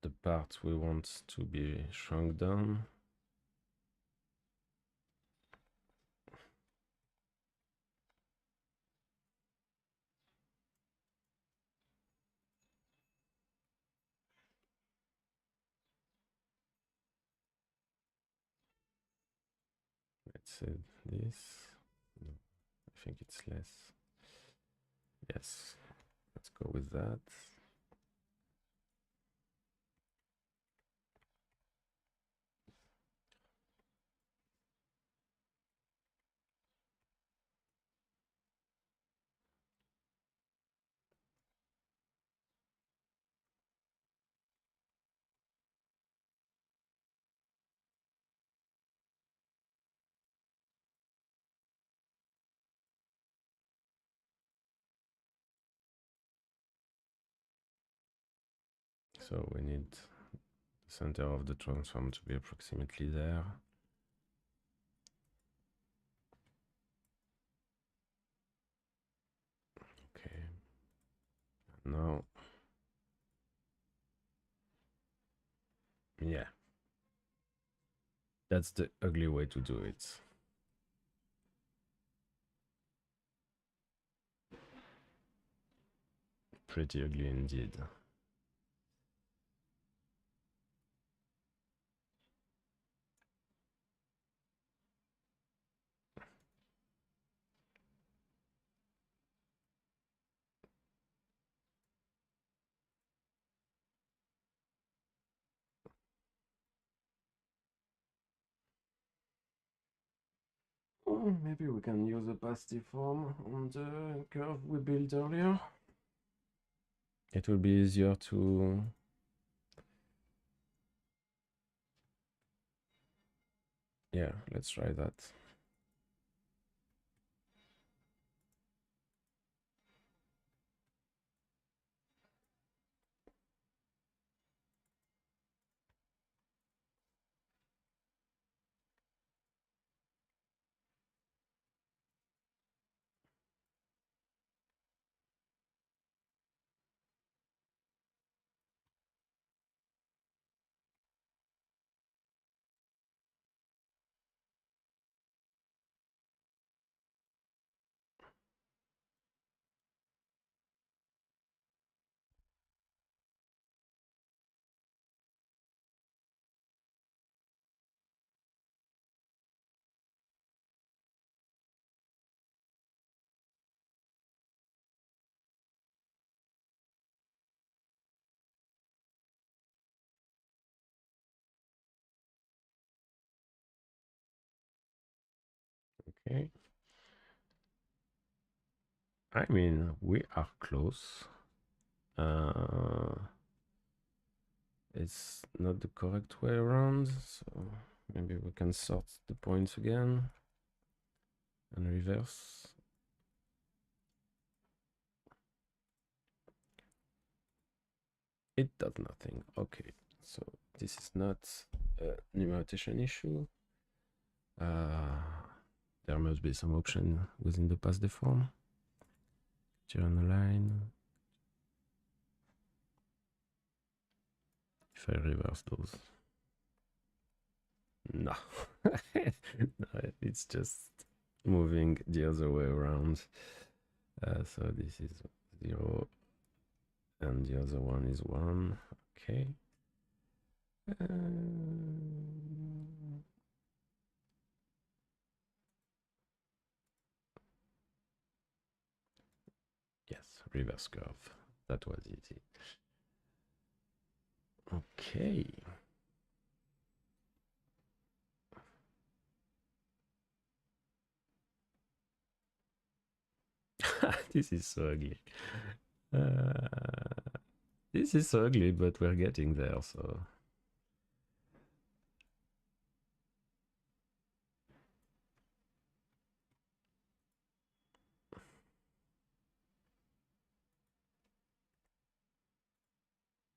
the part we want to be shrunk down. Let's say this. No, I think it's less. Yes, let's go with that. So we need the center of the transform to be approximately there. Okay. Now, yeah, that's the ugly way to do it. Pretty ugly indeed. Oh, maybe we can use a pasty form on the curve we built earlier. It will be easier to... Yeah, let's try that. Okay. I mean, we are close. It's not the correct way around, so maybe we can sort the points again and reverse. It does nothing. Okay, so this is not a numeration issue. There must be some option within the pass deform. Turn a line. If I reverse those. No. No, it's just moving the other way around. So this is 0 and the other one is 1. Okay. Yes, reverse curve. That was easy. Okay. This is so ugly. This is so ugly, but we're getting there, so...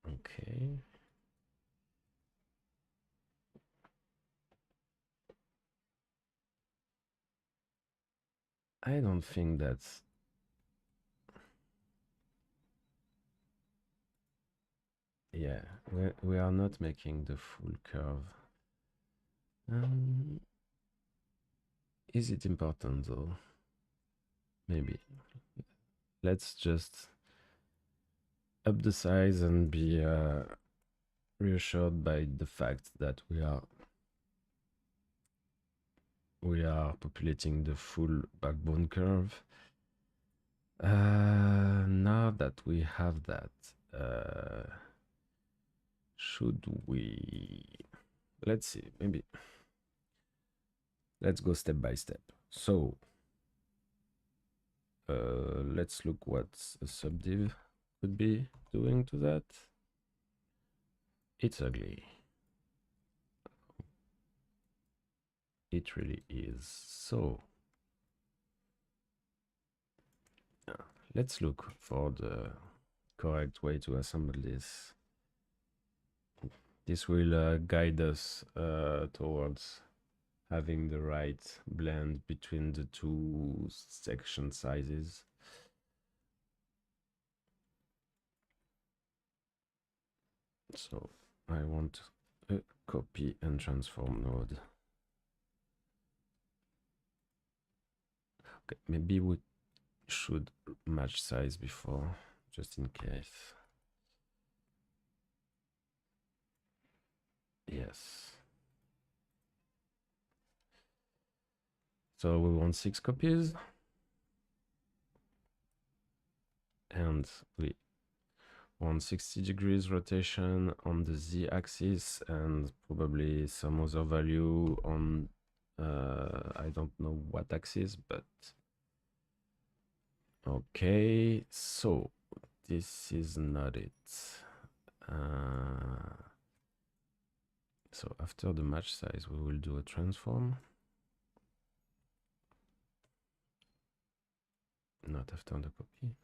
Okay. I don't think that's... Yeah, we are not making the full curve. Is it important though? Maybe. Let's just up the size and be reassured by the fact that we are populating the full backbone curve. Now that we have that, should we... Let's see, maybe. Let's go step by step. So, let's look what a subdiv could be doing to that. It's ugly. It really is. So, let's look for the correct way to assemble this. This will guide us towards having the right blend between the two section sizes. So I want a copy and transform node. Okay, maybe we should match size before, just in case. Yes. So we want 6 copies. And we want 60 degrees rotation on the z-axis and probably some other value on, I don't know what axis, but okay, so this is not it. So after the match size, we will do a transform. Not after the copy.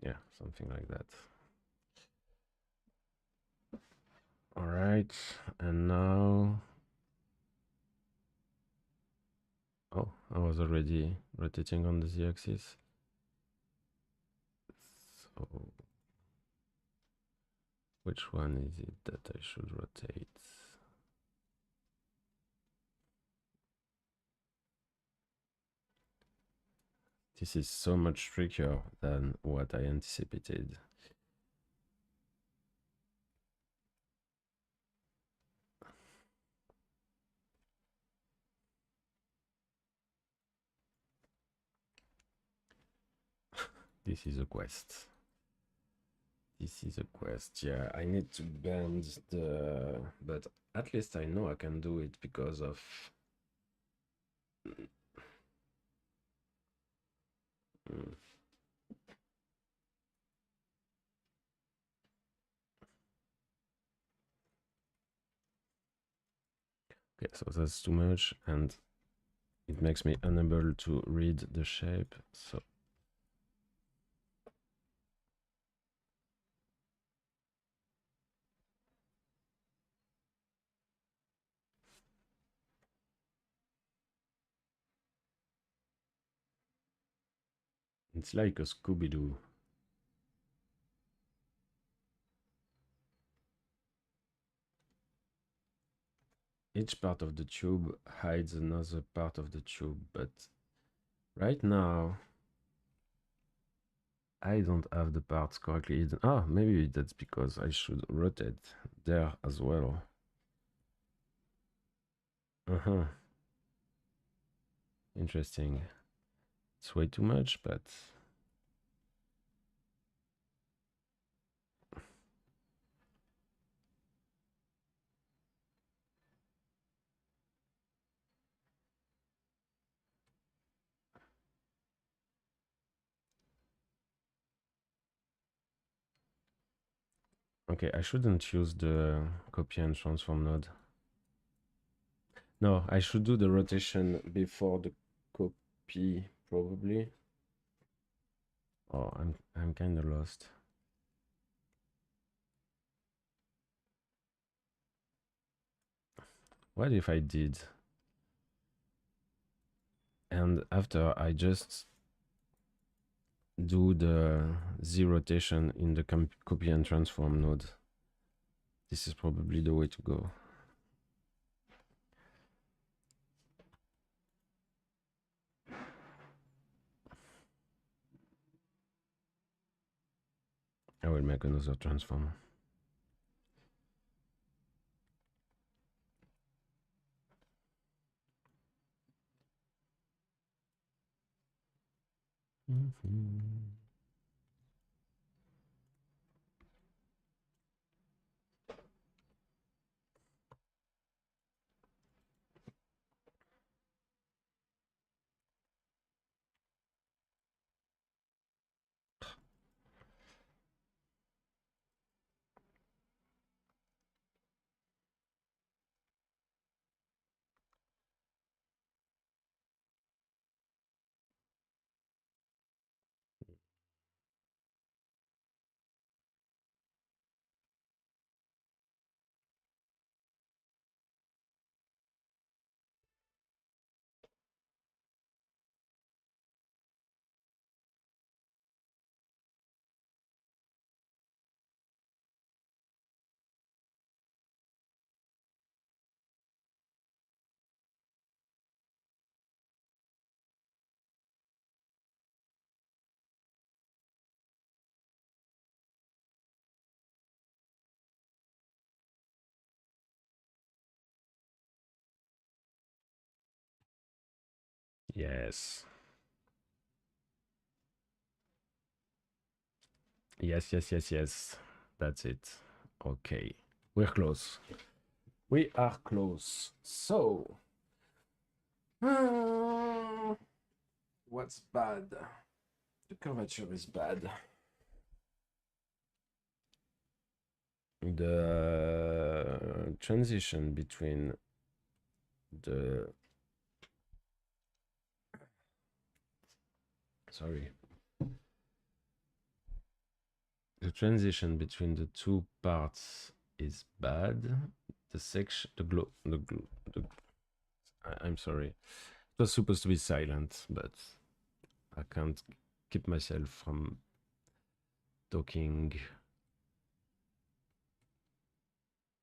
Yeah, something like that. All right, and now, oh, I was already rotating on the z-axis. So which one is it that I should rotate? This is so much trickier than what I anticipated. This is a quest. This is a quest. Yeah, I need to bend the... But at least I know I can do it because of... Okay, so that's too much and it makes me unable to read the shape. So it's like a Scooby-Doo. Each part of the tube hides another part of the tube, but right now I don't have the parts correctly hidden. Ah, maybe that's because I should rotate there as well. Uh-huh. Interesting. It's way too much, but... Okay, I shouldn't use the copy and transform node. No, I should do the rotation before the copy, probably. Oh, I'm kind of lost. What if I did? And after I just do the Z rotation in the copy and transform node. This is probably the way to go. I will make another transform. Yes. Yes, yes, yes, yes. That's it. Okay. We're close. We are close. So, what's bad? The curvature is bad. The transition between the sorry, the transition between the two parts is bad. The section, I'm sorry. It was supposed to be silent, but I can't keep myself from talking.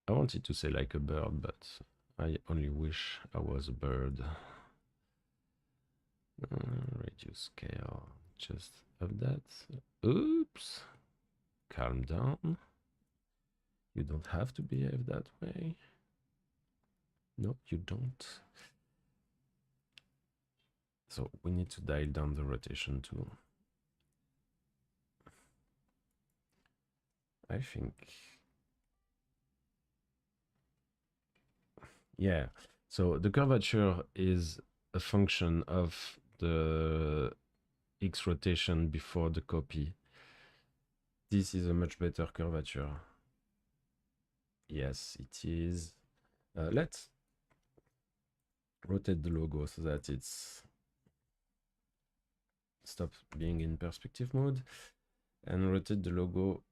I wanted to say like a bird, but I only wish I was a bird. Reduce scale. Just of that. Oops. Calm down. You don't have to behave that way. No, you don't. So we need to dial down the rotation too. I think. Yeah. So the curvature is a function of the X rotation before the copy. This is a much better curvature. Yes, it is. Let's rotate the logo so that it's stops being in perspective mode, and rotate the logo.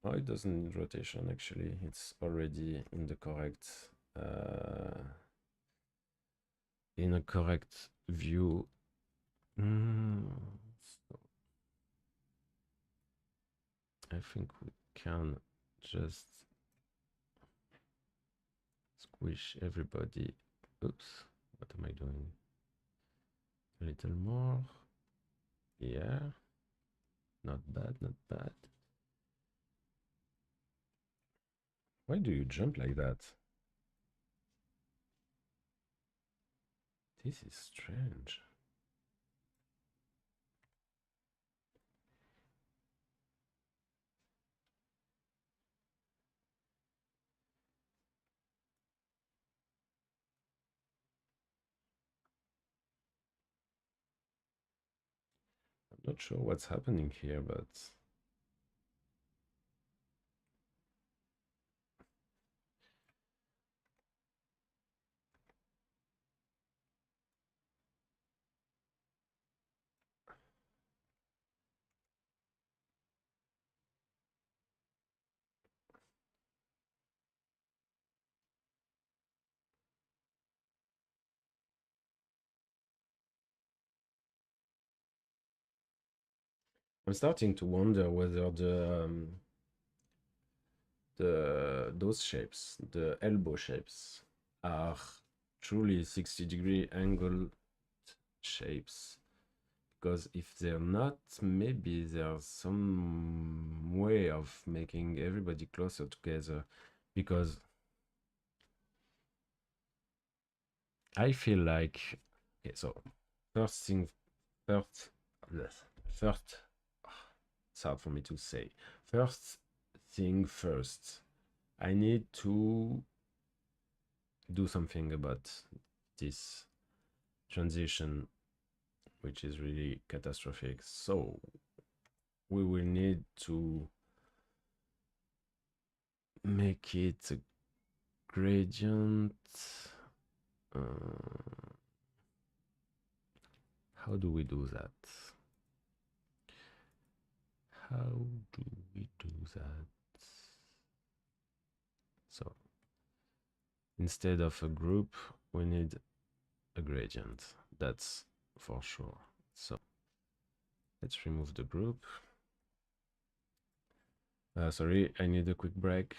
Oh, it doesn't need rotation actually. It's already in the correct in a correct view. So I think we can just squish everybody. Oops, what am I doing? A little more. Yeah, not bad, not bad. Why do you jump like that? This is strange. I'm not sure what's happening here, but I'm starting to wonder whether those shapes, the elbow shapes, are truly 60-degree angle shapes. Because if they're not, maybe there's some way of making everybody closer together. Because I feel like, okay, so first thing first, first, it's hard for me to say. First thing first, I need to do something about this transition, which is really catastrophic. So we will need to make it a gradient. How do we do that? How do we do that? So instead of a group, we need a gradient. That's for sure. So let's remove the group. Sorry, I need a quick break.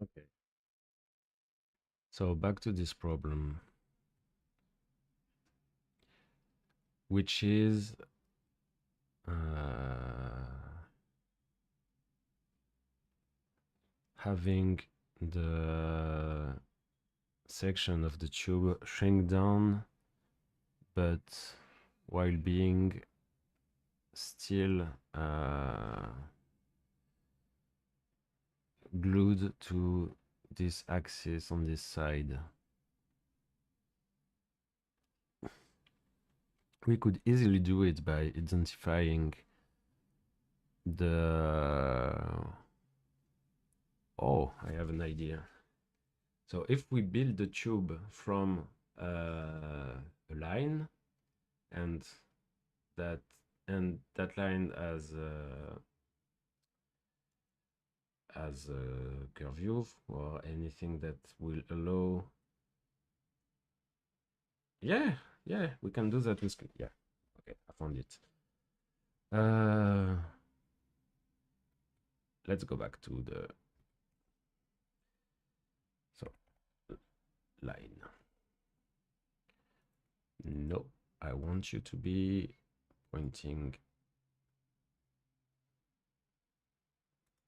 Okay. So back to this problem, which is having the section of the tube shrink down, but while being still glued to this axis on this side. We could easily do it by identifying the... Oh, I have an idea. So if we build the tube from a line, and that line as a curve or anything that will allow... Yeah, we can do that with... Yeah, okay, I found it. Let's go back to the... So, line. No, I want you to be pointing...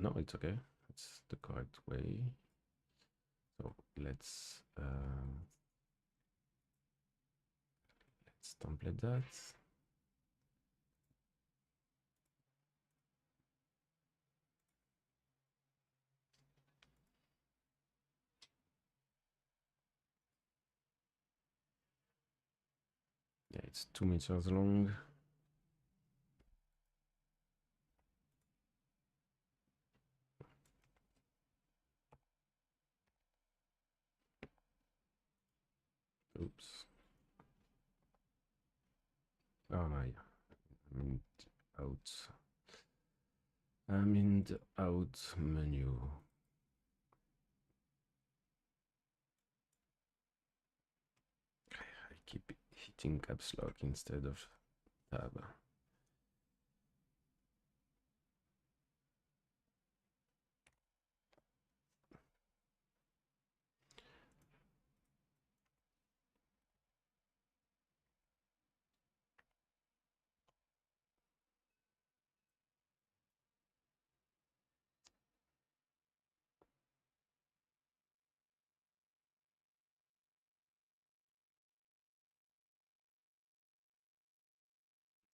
No, it's okay. It's the correct way. So let's template that. Yeah, it's 2 meters long. Oops. Oh my, I'm in the out menu. I keep hitting caps lock instead of tab.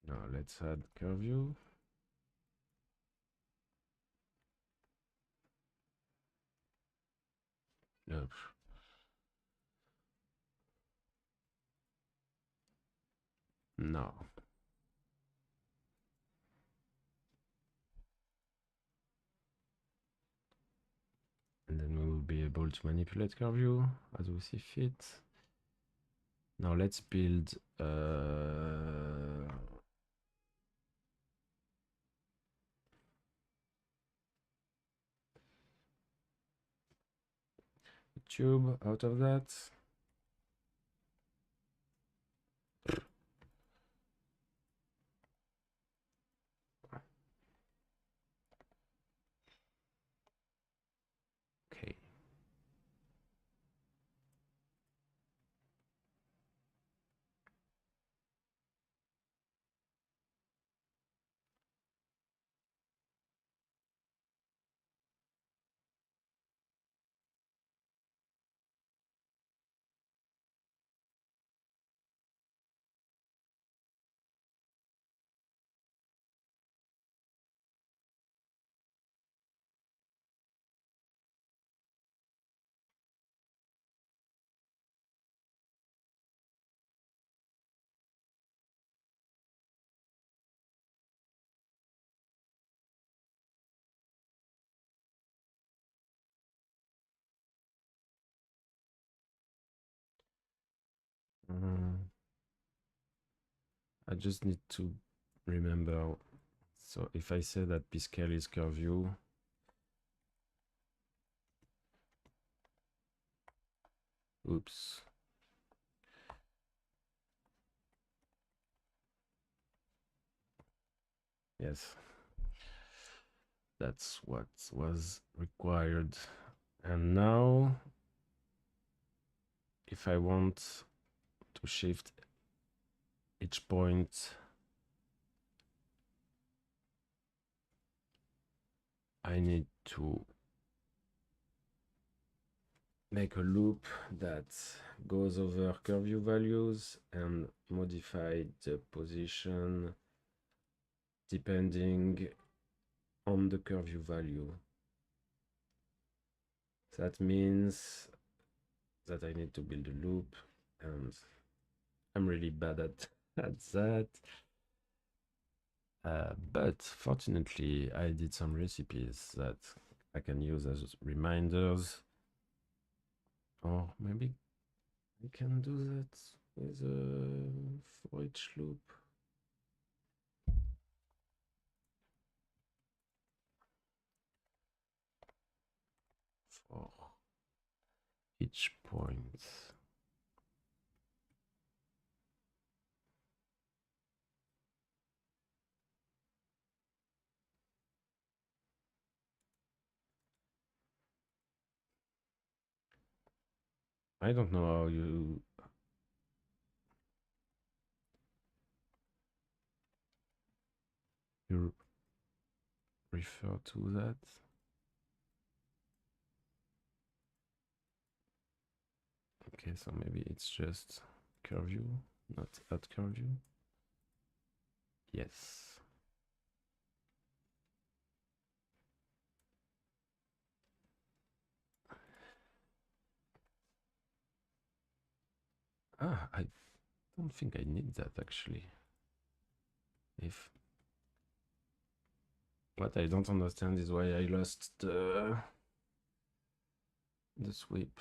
Now let's add curve view. Nope. No. And then we will be able to manipulate curve view as we see fit. Now let's build tube out of that. Okay. I just need to remember. So if I say that p-scale is curve view, oops. Yes. That's what was required And now, if I want to shift each point, I need to make a loop that goes over curve view values and modify the position depending on the curve view value. That means that I need to build a loop, and I'm really bad at that. But fortunately, I did some recipes that I can use as reminders. Or maybe I can do that with a for each loop. For each point. I don't know how you refer to that. Okay, so maybe it's just curve view, not at curve view. Yes. I don't think I need that actually. If what I don't understand is why I lost the sweep.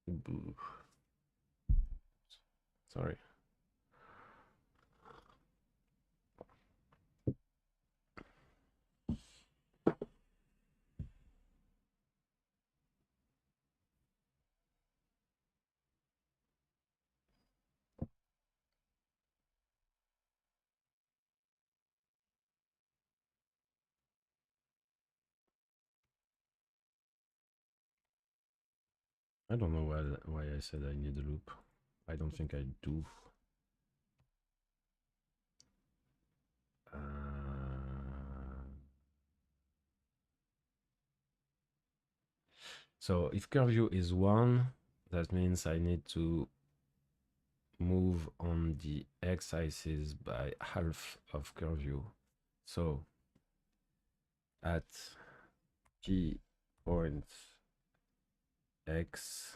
Boo. Sorry. I don't know why I said I need a loop. I don't think I do. So if curve view is 1, that means I need to move on the x-axis by half of curve view. So at p point x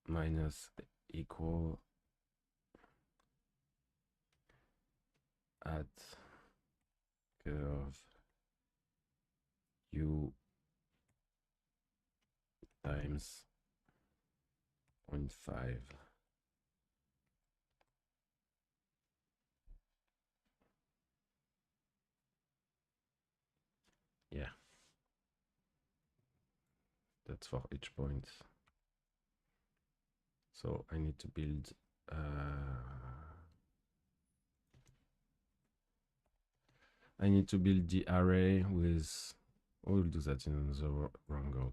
minus equal at curve u times 0.5. Yeah, that's for each point. So I need to build the array with, we'll do that in the wrong goal.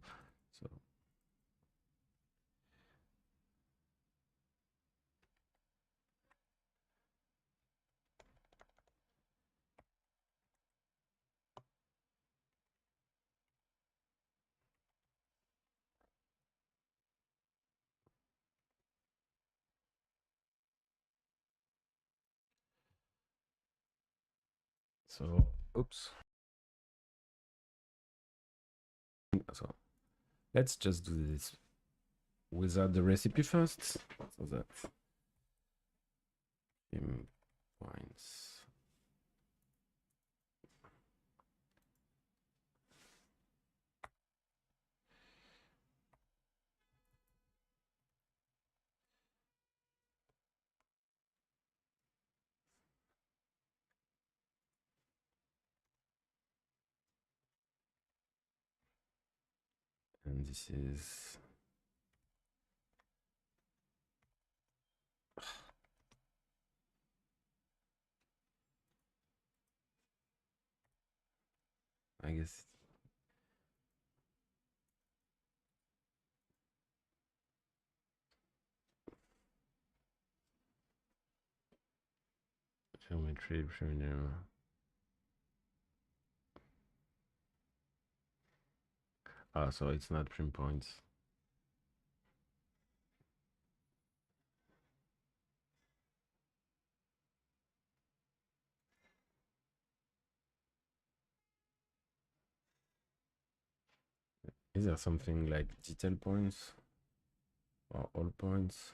So, oops. So let's just do this without the recipe first, so that points. And this is I guess Geometry premium. Ah, so it's not print points. Is there something like detail points or all points?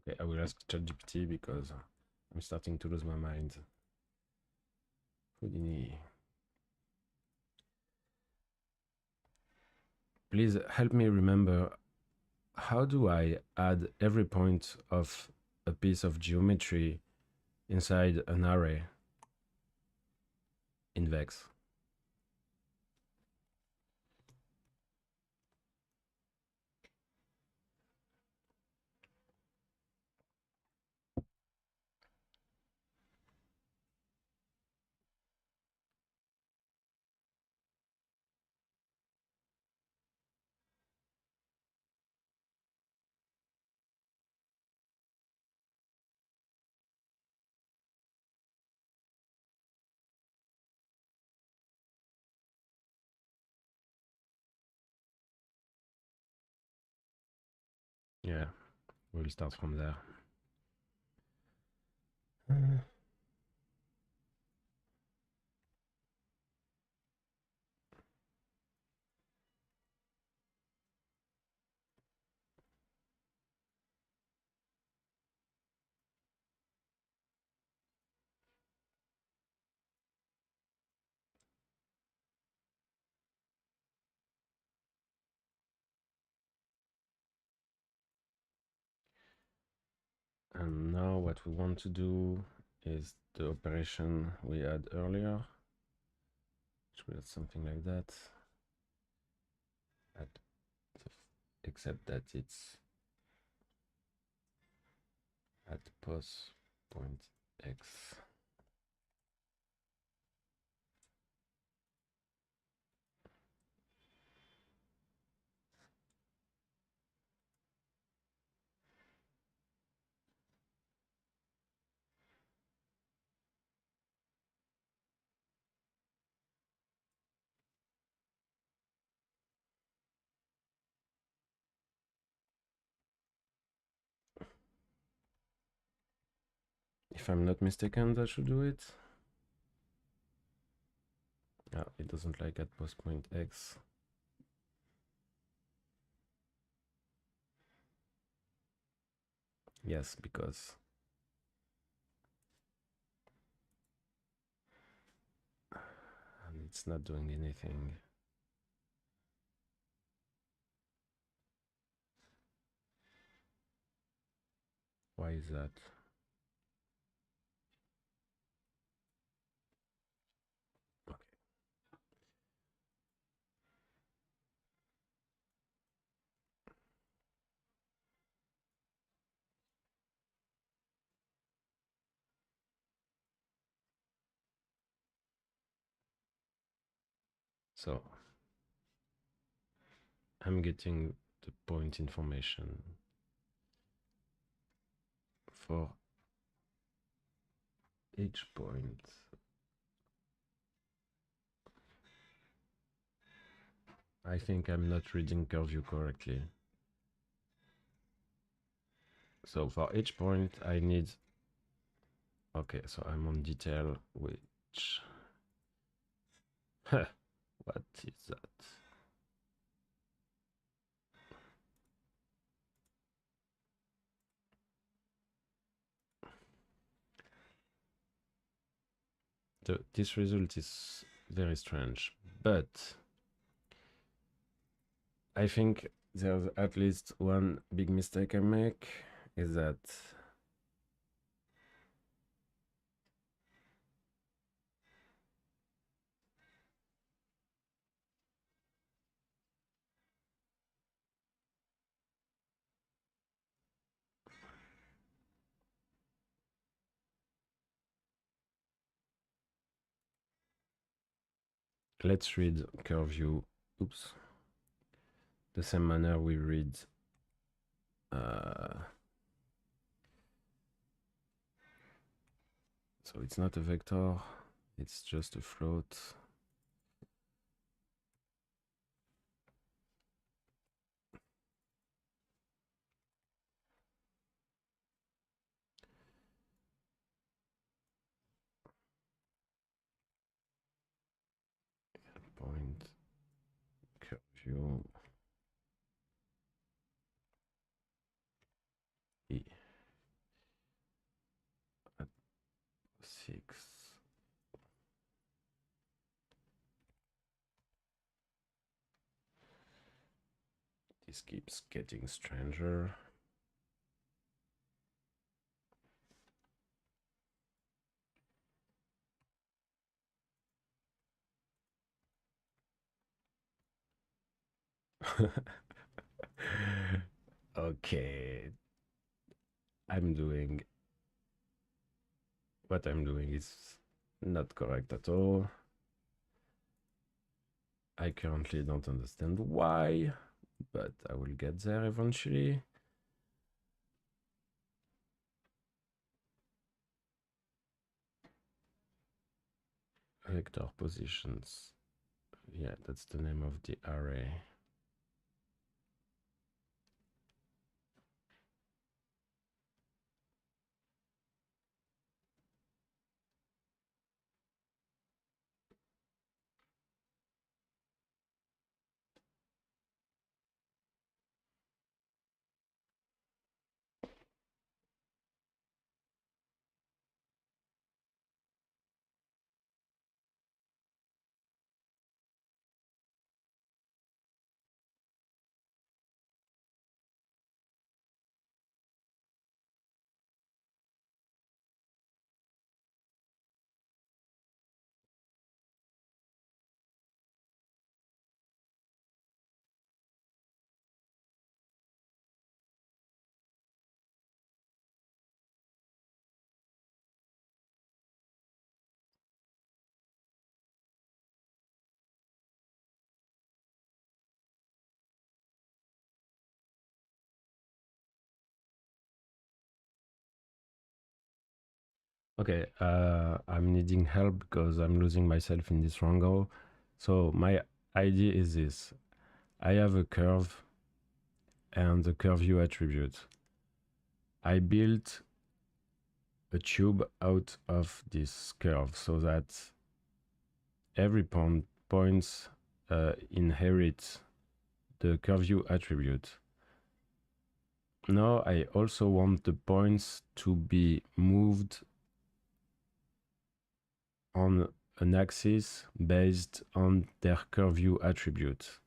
Okay, I will ask ChatGPT because I'm starting to lose my mind. Houdini. Please help me remember, how do I add every point of a piece of geometry inside an array in Vex? Yeah, we'll start from there. And now what we want to do is the operation we had earlier, which was something like that, except that it's at pos point x. If I'm not mistaken, that should do it. Ah, it doesn't like at post point x. Yes, because and it's not doing anything. Why is that? Okay. So I'm getting the point information for each point. I think I'm not reading curve view correctly. So for each point I need, okay, so I'm on detail, which what is that? This result is very strange, but I think there's at least one big mistake I make is that let's read curve view, oops, the same manner we read so it's not a vector, it's just a float. Point curve view E at 6. This keeps getting stranger. Okay, I'm doing what I'm doing is not correct at all. I currently don't understand why, but I will get there eventually. Vector positions. Yeah, that's the name of the array. Okay, I'm needing help because I'm losing myself in this wrangle. So my idea is this. I have a curve and the curve view attribute. I built a tube out of this curve so that every points inherit the curve view attribute. Now I also want the points to be moved on an axis based on their curve view attribute.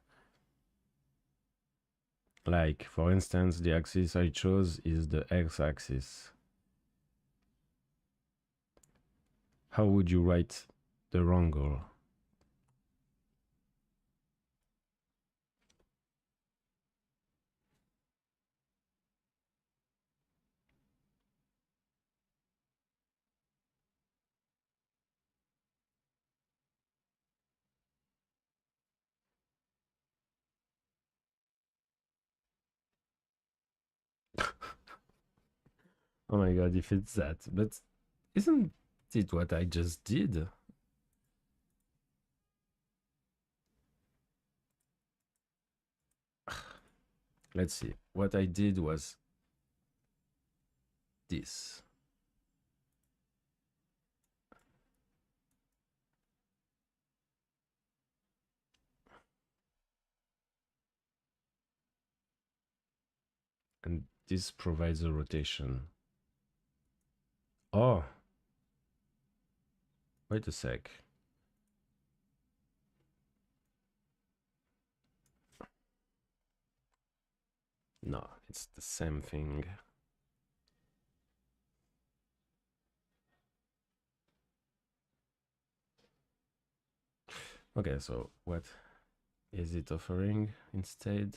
Like, for instance, the axis I chose is the x-axis. How would you write the wrangle? Oh my god, if it's that. But isn't it what I just did? Let's see. What I did was this. And this provides a rotation. Oh, Wait a sec. No, it's the same thing. Okay, so what is it offering instead?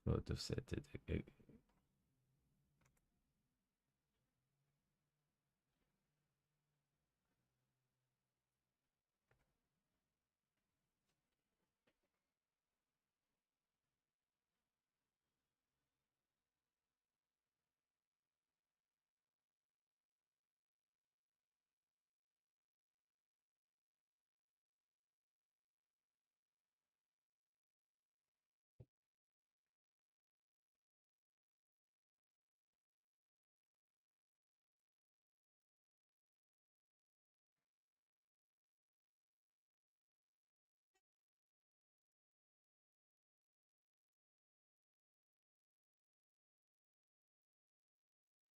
What to set it?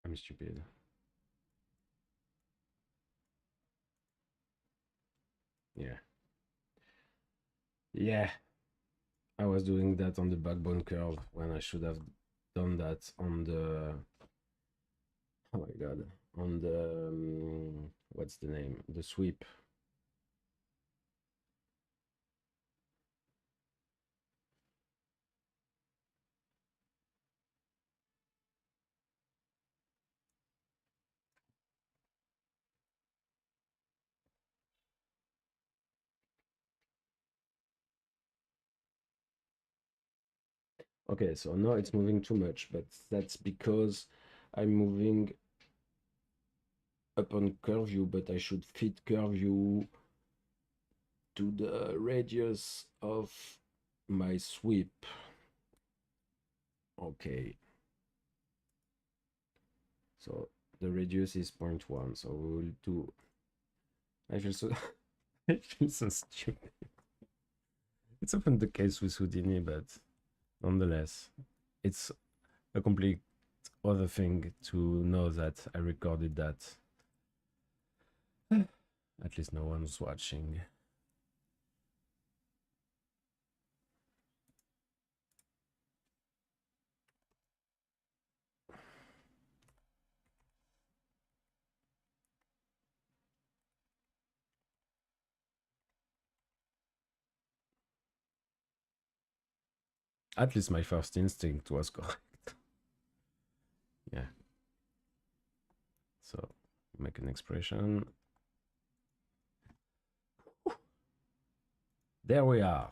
I'm stupid. Yeah. Yeah. I was doing that on the backbone curve when I should have done that on the, oh my god, on the what's the name? The sweep. Okay, so now it's moving too much, but that's because I'm moving up on curve view, but I should fit curve view to the radius of my sweep. Okay. So the radius is 0.1. So we will do. I feel so. I feel so stupid. It's often the case with Houdini, but nonetheless, it's a complete other thing to know that I recorded that. At least no one's watching. At least my first instinct was correct. Yeah. So make an expression. There we are.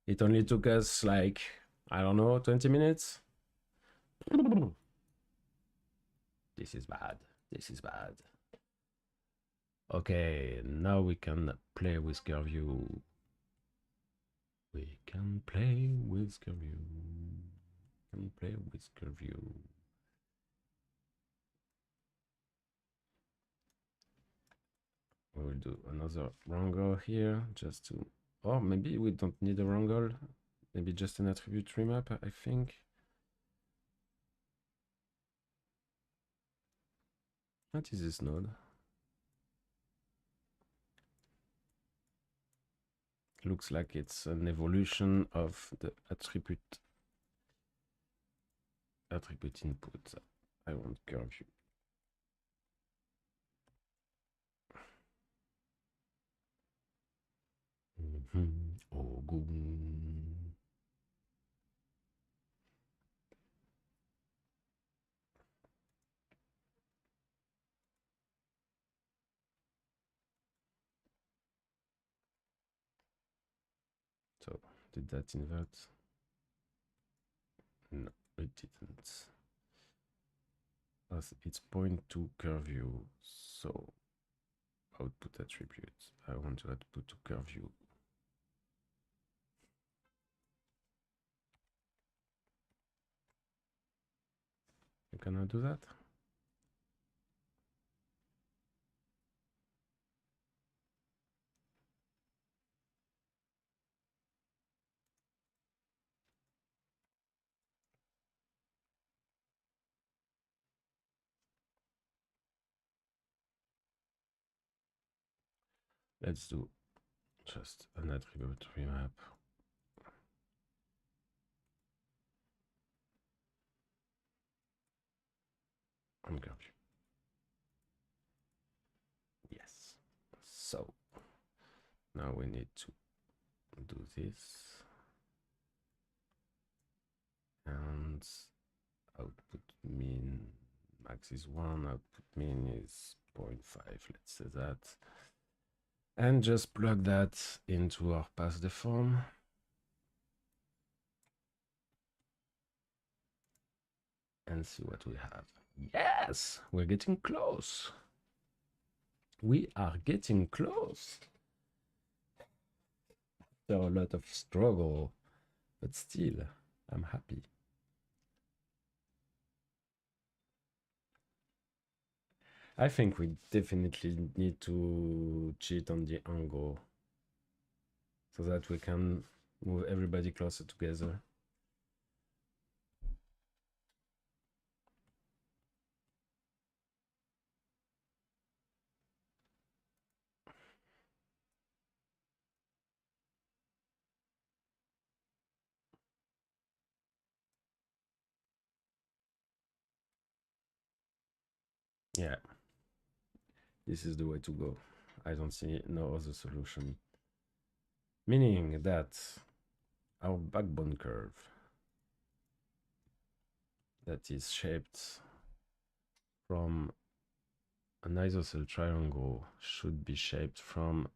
It only took us like, I don't know, 20 minutes. This is bad. This is bad. Okay, now we can play with curve view. We can play with curve view. Can play with curve view. We'll do another wrangle here just to, or maybe we don't need a wrangle. Maybe just an attribute remap, I think. What is this node? Looks like it's an evolution of the attribute input. I want curve view. Oh, good. So, did that invert? No, it didn't. As it's point to curve view, so output attribute. I want to output to curve view. Can I do that? Let's do just an attribute remap. On curve. Yes. So now we need to do this. And output mean max is 1, output mean is 0.5, let's say that. And just plug that into our pass deform. And see what we have. Yes, we're getting close. We are getting close. There are a lot of struggle, but still, I'm happy. I think we definitely need to cheat on the angle so that we can move everybody closer together. Yeah, this is the way to go. I don't see no other solution. Meaning that our backbone curve that is shaped from an isosceles triangle should be shaped from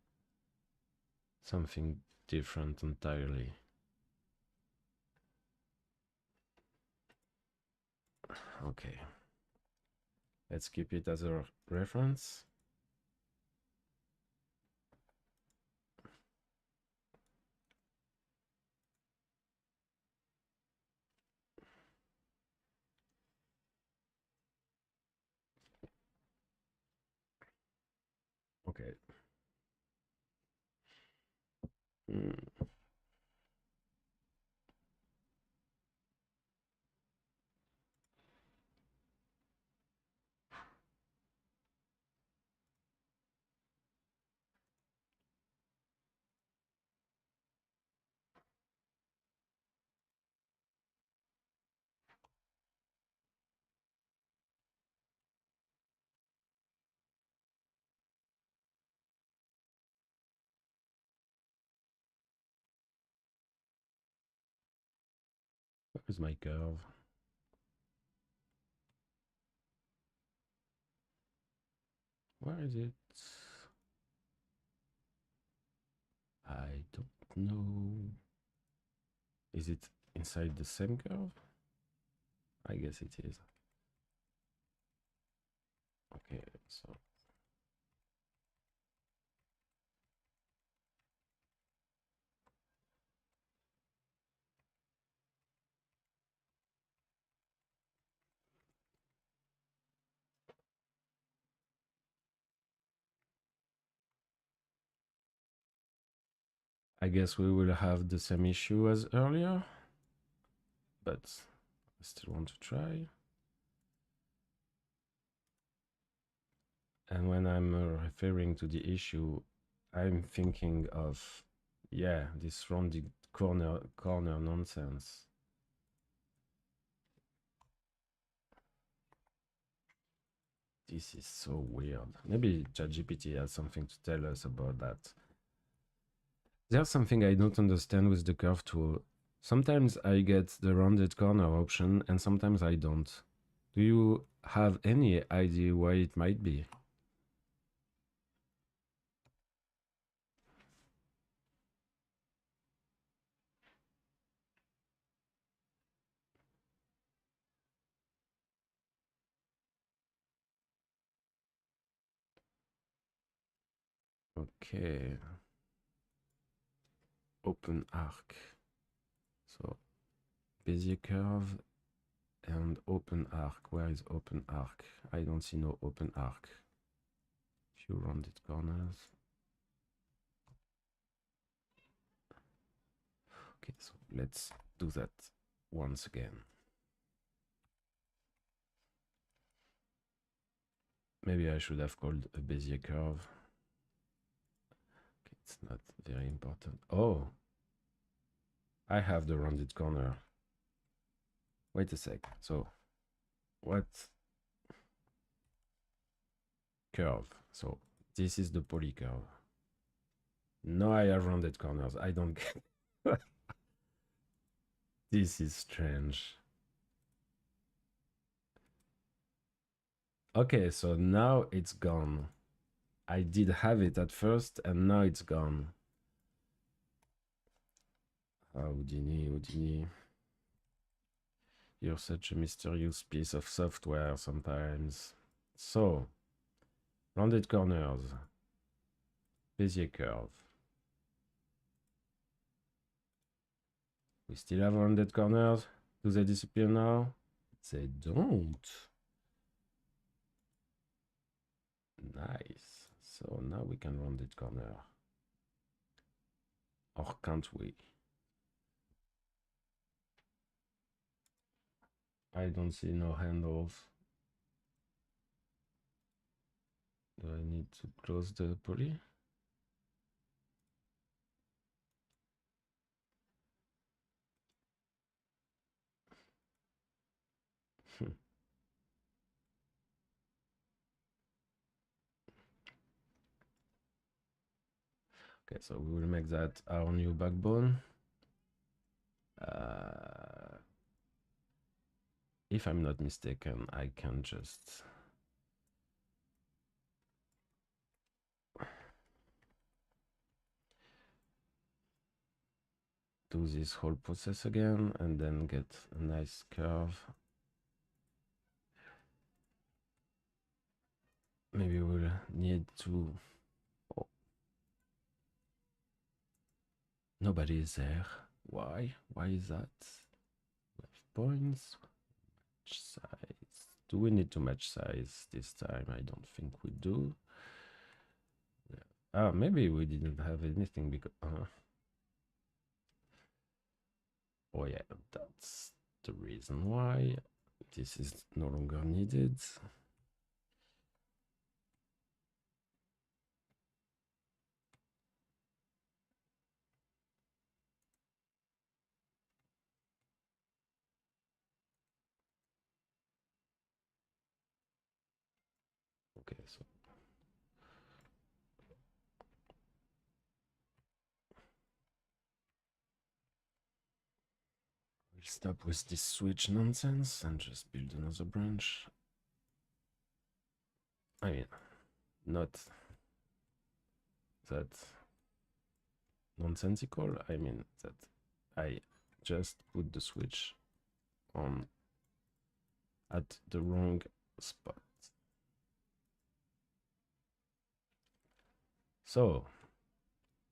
something different entirely. Okay. Let's keep it as a reference. Okay. Where is my curve? Where is it? I don't know. Is it inside the same curve? I guess it is. Okay, so I guess we will have the same issue as earlier, but I still want to try. And when I'm referring to the issue, I'm thinking of, yeah, this rounded corner nonsense. This is so weird. Maybe ChatGPT has something to tell us about that. There's something I don't understand with the curve tool. Sometimes I get the rounded corner option and sometimes I don't. Do you have any idea why it might be? Okay. Open arc. So Bezier curve and open arc. Where is open arc? I don't see no open arc. Few rounded corners. Okay, so let's do that once again. Maybe I should have called a Bezier curve. it's not very important. Oh, I have the rounded corner. Wait a sec. So what curve? So this is the polycurve. Now I have rounded corners. I don't get this is strange. Okay, so now it's gone. I did have it at first and now it's gone. Houdini, Houdini. You're such a mysterious piece of software sometimes. So, rounded corners. Bezier curve. We still have rounded corners. Do they disappear now? They don't. Nice. So now we can rounded corner. Or can't we? I don't see no handles. Do I need to close the poly? Okay, so we will make that our new backbone. If I'm not mistaken, I can just do this whole process again and then get a nice curve. Maybe we'll need to... Oh. Nobody is there. Why? Why is that? We have points. Match size. Do we need to match size this time? I don't think we do. Ah, maybe we didn't have anything because... Oh yeah, that's the reason why. This is no longer needed. Okay, so we'll stop with this switch nonsense and just build another branch. I mean, not that nonsensical. I mean that I just put the switch on at the wrong spot. So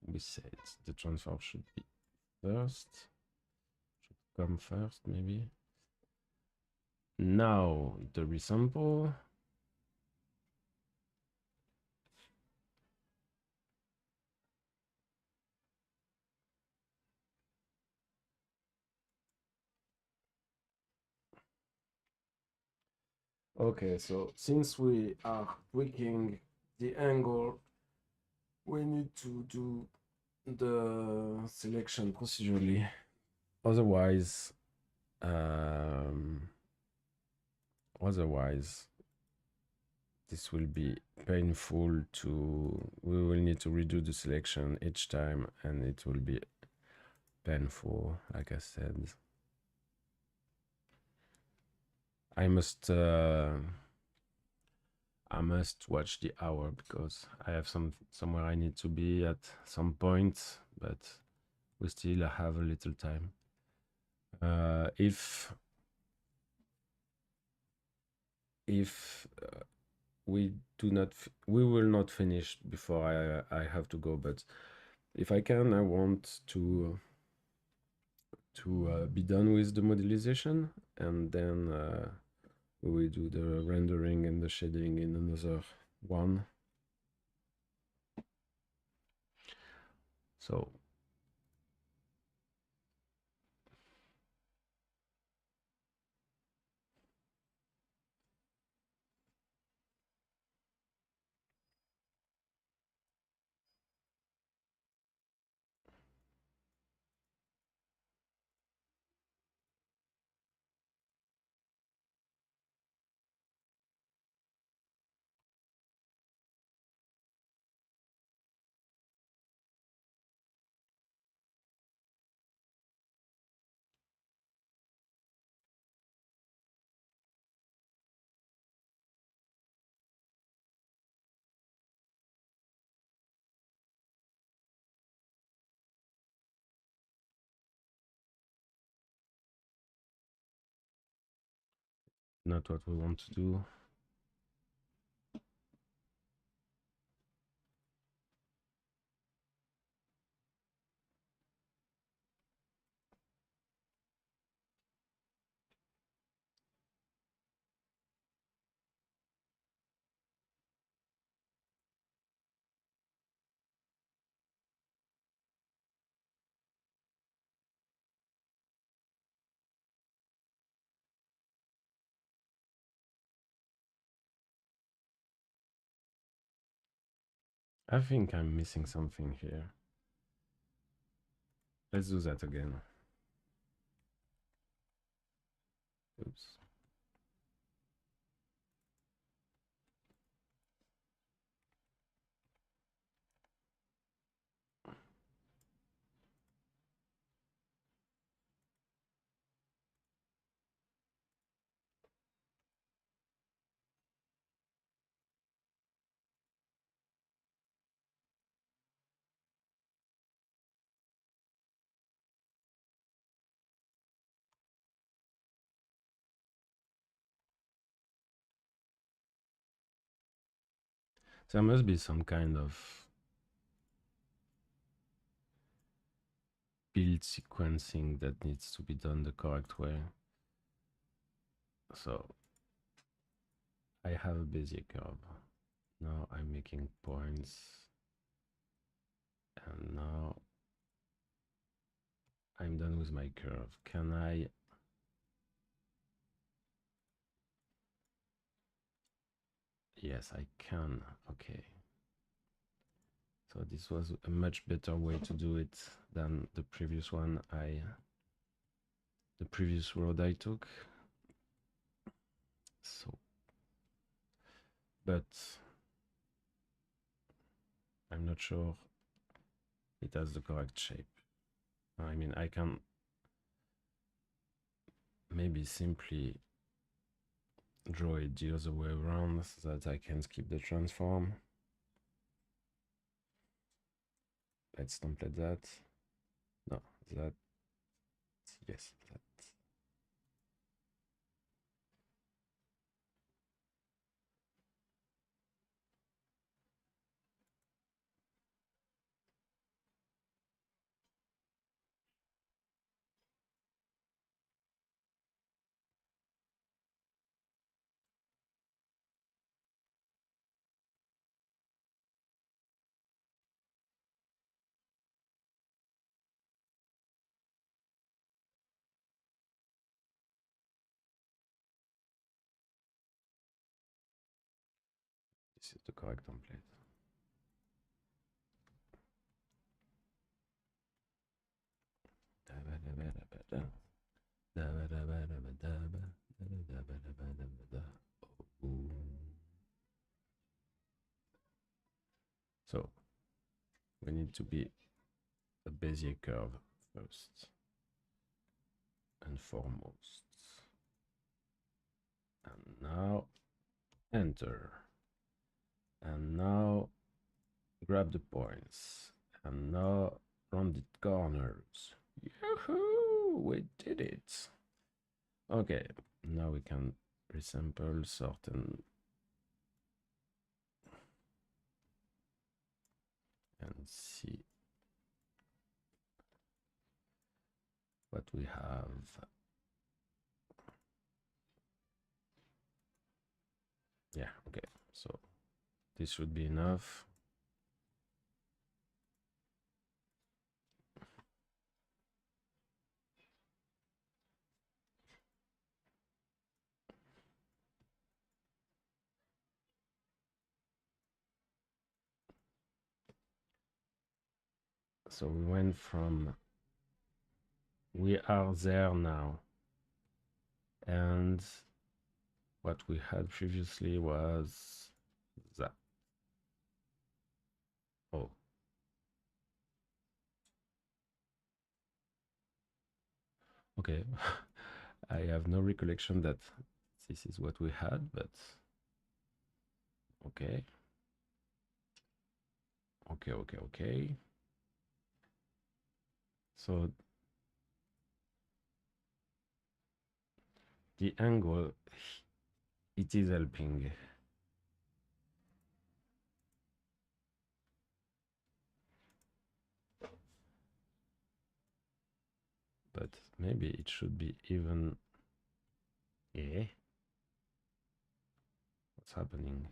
we said the transfer should be first, should come first maybe. Now the resample. Okay, so since we are tweaking the angle, we need to do the selection procedurally. Otherwise, otherwise, this will be painful to, we will need to redo the selection each time and it will be painful, like I said. I must watch the hour because I have somewhere I need to be at some point, but we still have a little time. If we will not finish before I have to go, but if I can, I want to be done with the modelization, and then we will do the rendering and the shading in another one. So not what we want to do. I think I'm missing something here. Let's do that again. Oops. So there must be some kind of build sequencing that needs to be done the correct way. So I have a Bezier curve. Now I'm making points. And now I'm done with my curve. Can I? Yes, I can. Okay. So this was a much better way to do it than the previous one the previous road I took. So, but I'm not sure it has the correct shape. I mean, I can maybe simply draw it the other way around so that I can skip the transform. Let's template that. No, that. Yes, that. This is the correct template. So we need to be a Bezier curve first and foremost. And now enter. And now grab the points. And now rounded corners. Yahoo! We did it. Okay, now we can resample, sort, and see what we have. Yeah, okay, so this should be enough. So we went from we are there now, and what we had previously was that. Oh, okay. I have no recollection that this is what we had, but okay. Okay. So the angle It is helping. But maybe it should be even. Yeah. What's happening?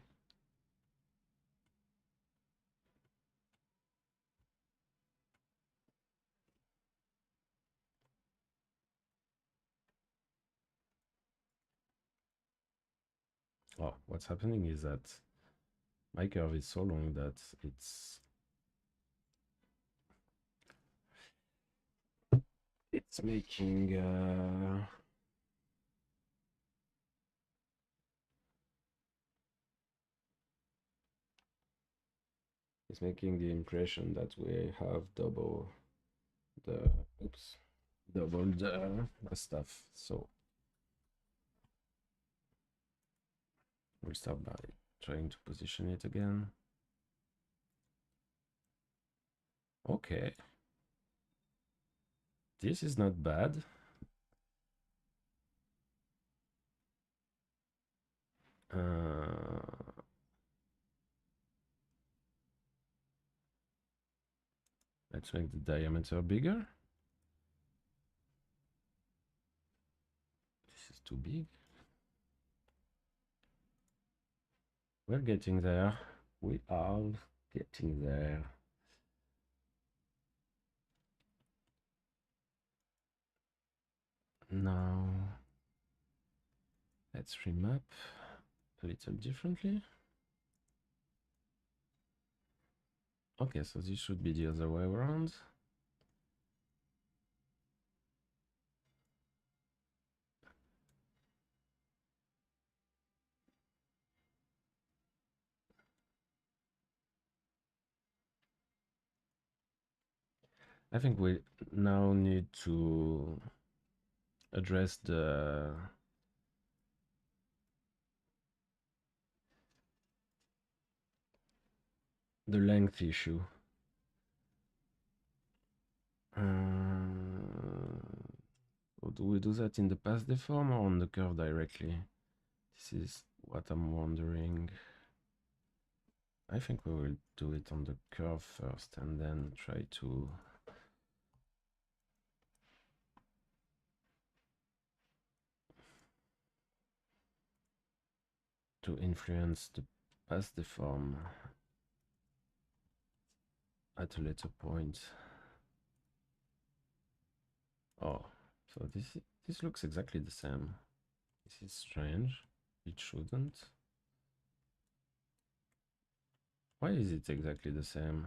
Oh, what's happening is that my curve is so long that it's making it's making the impression that we have double the oops double the stuff. So we'll start by trying to position it again. Okay, this is not bad. Let's make the diameter bigger. This is too big. We're getting there. We are getting there. Now, let's remap a little differently. Okay, so this should be the other way around. I think we now need to address the length issue. Do we do that in the path deform or on the curve directly? This is what I'm wondering. I think we will do it on the curve first and then try to influence the path deform at a later point. Oh, so this looks exactly the same. This is strange. It shouldn't. Why is it exactly the same?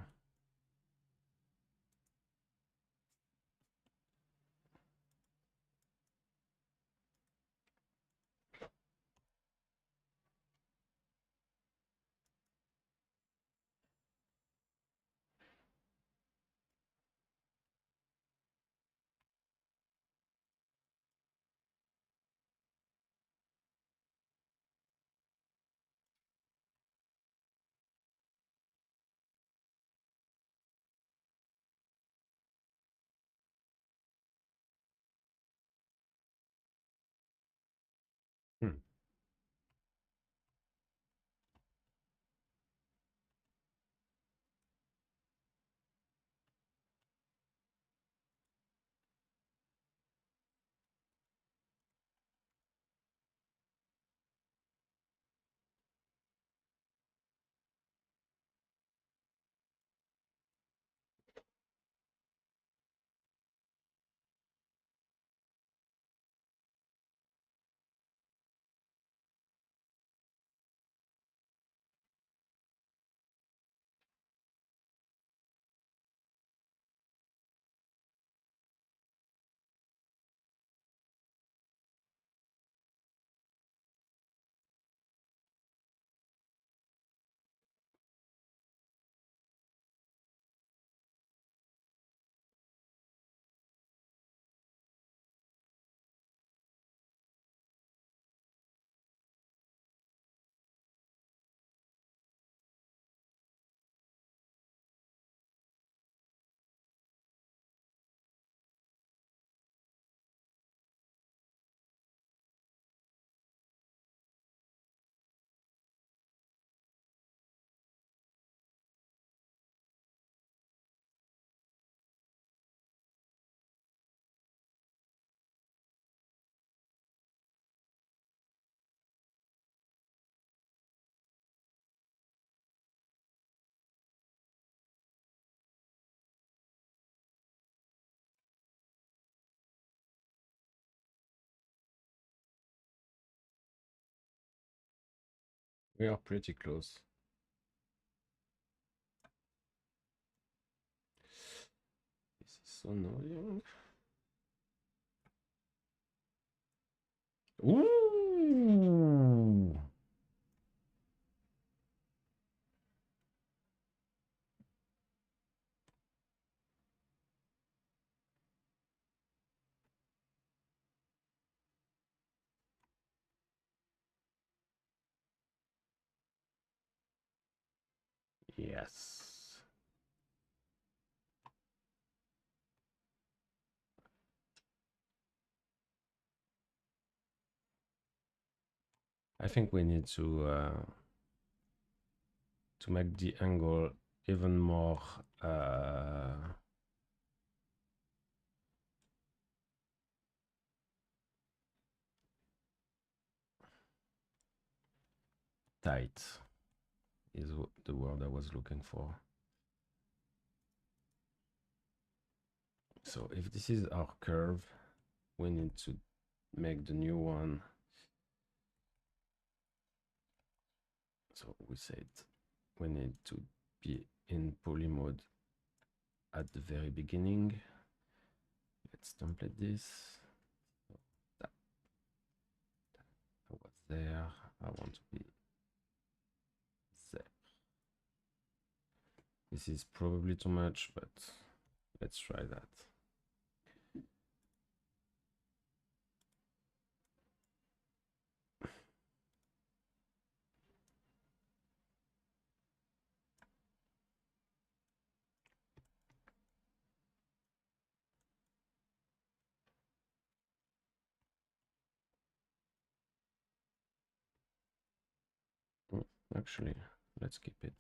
We are pretty close. This is so annoying. Ooh! Yes. I think we need to make the angle even more tight is the word I was looking for. So if this is our curve, we need to make the new one. So we said we need to be in poly mode at the very beginning. Let's template this. That I was there. I want to be there. This is probably too much, but let's try that. Actually, let's keep it.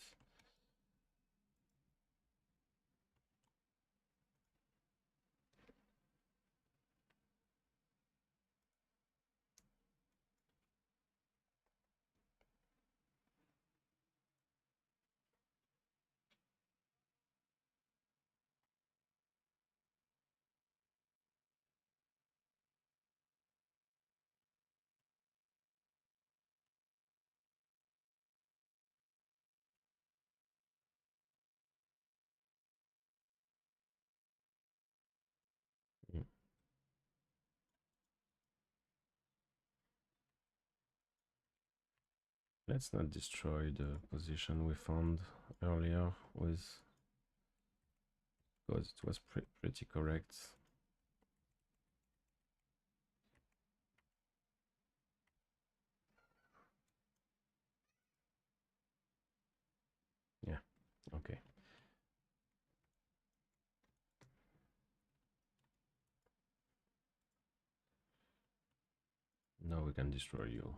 Mm. Let's not destroy the position we found earlier with, because it was pretty correct. Yeah, okay. Now we can destroy you.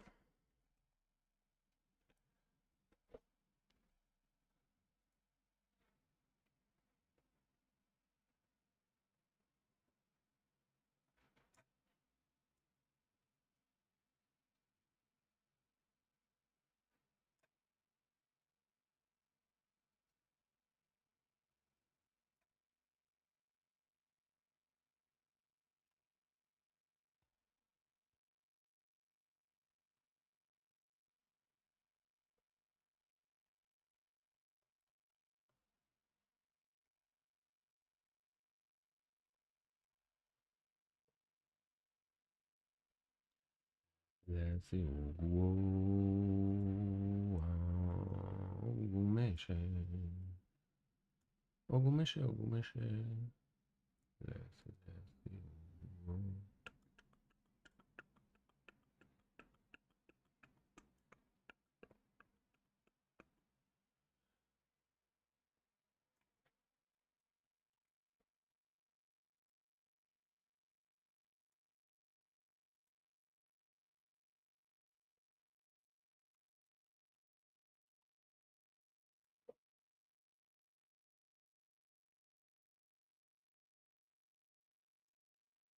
Let's see. Ogumeshe. Ogumeshe, Ogumeshe. Let's see.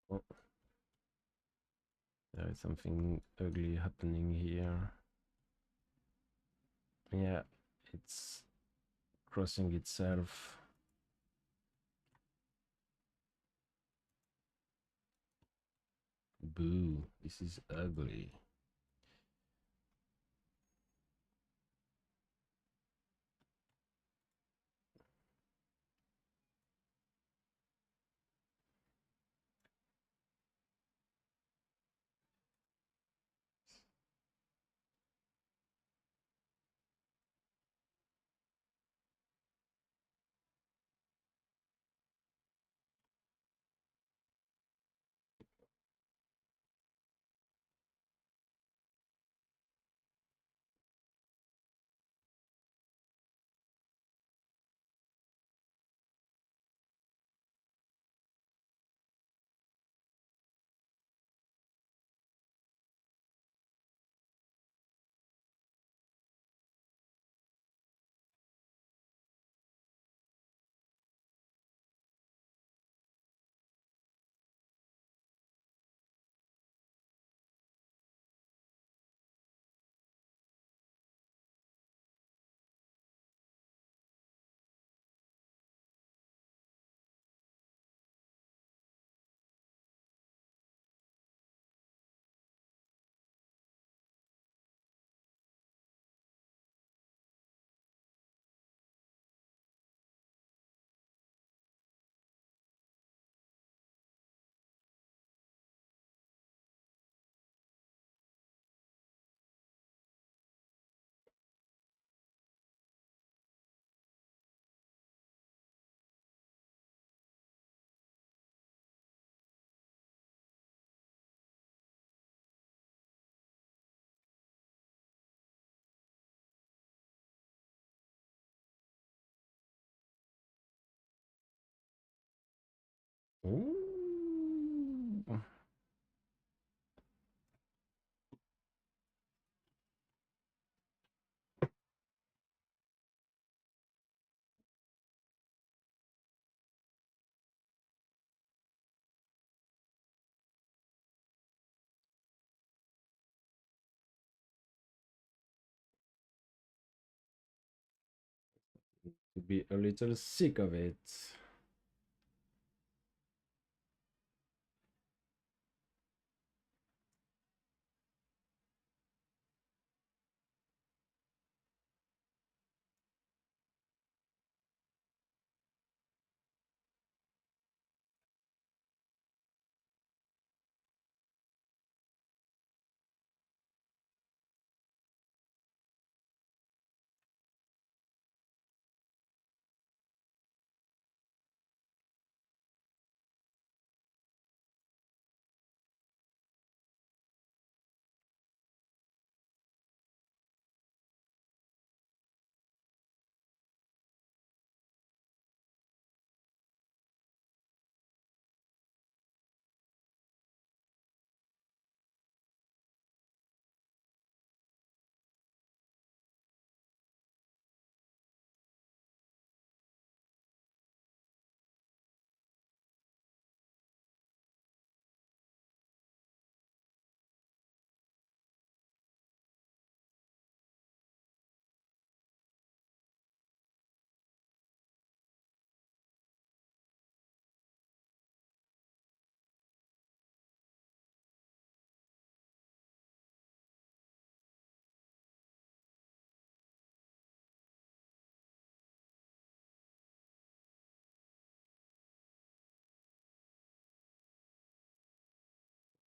Oh, there is something ugly happening here. Yeah, it's crossing itself. Boo, this is ugly. Ooh. To be a little sick of it.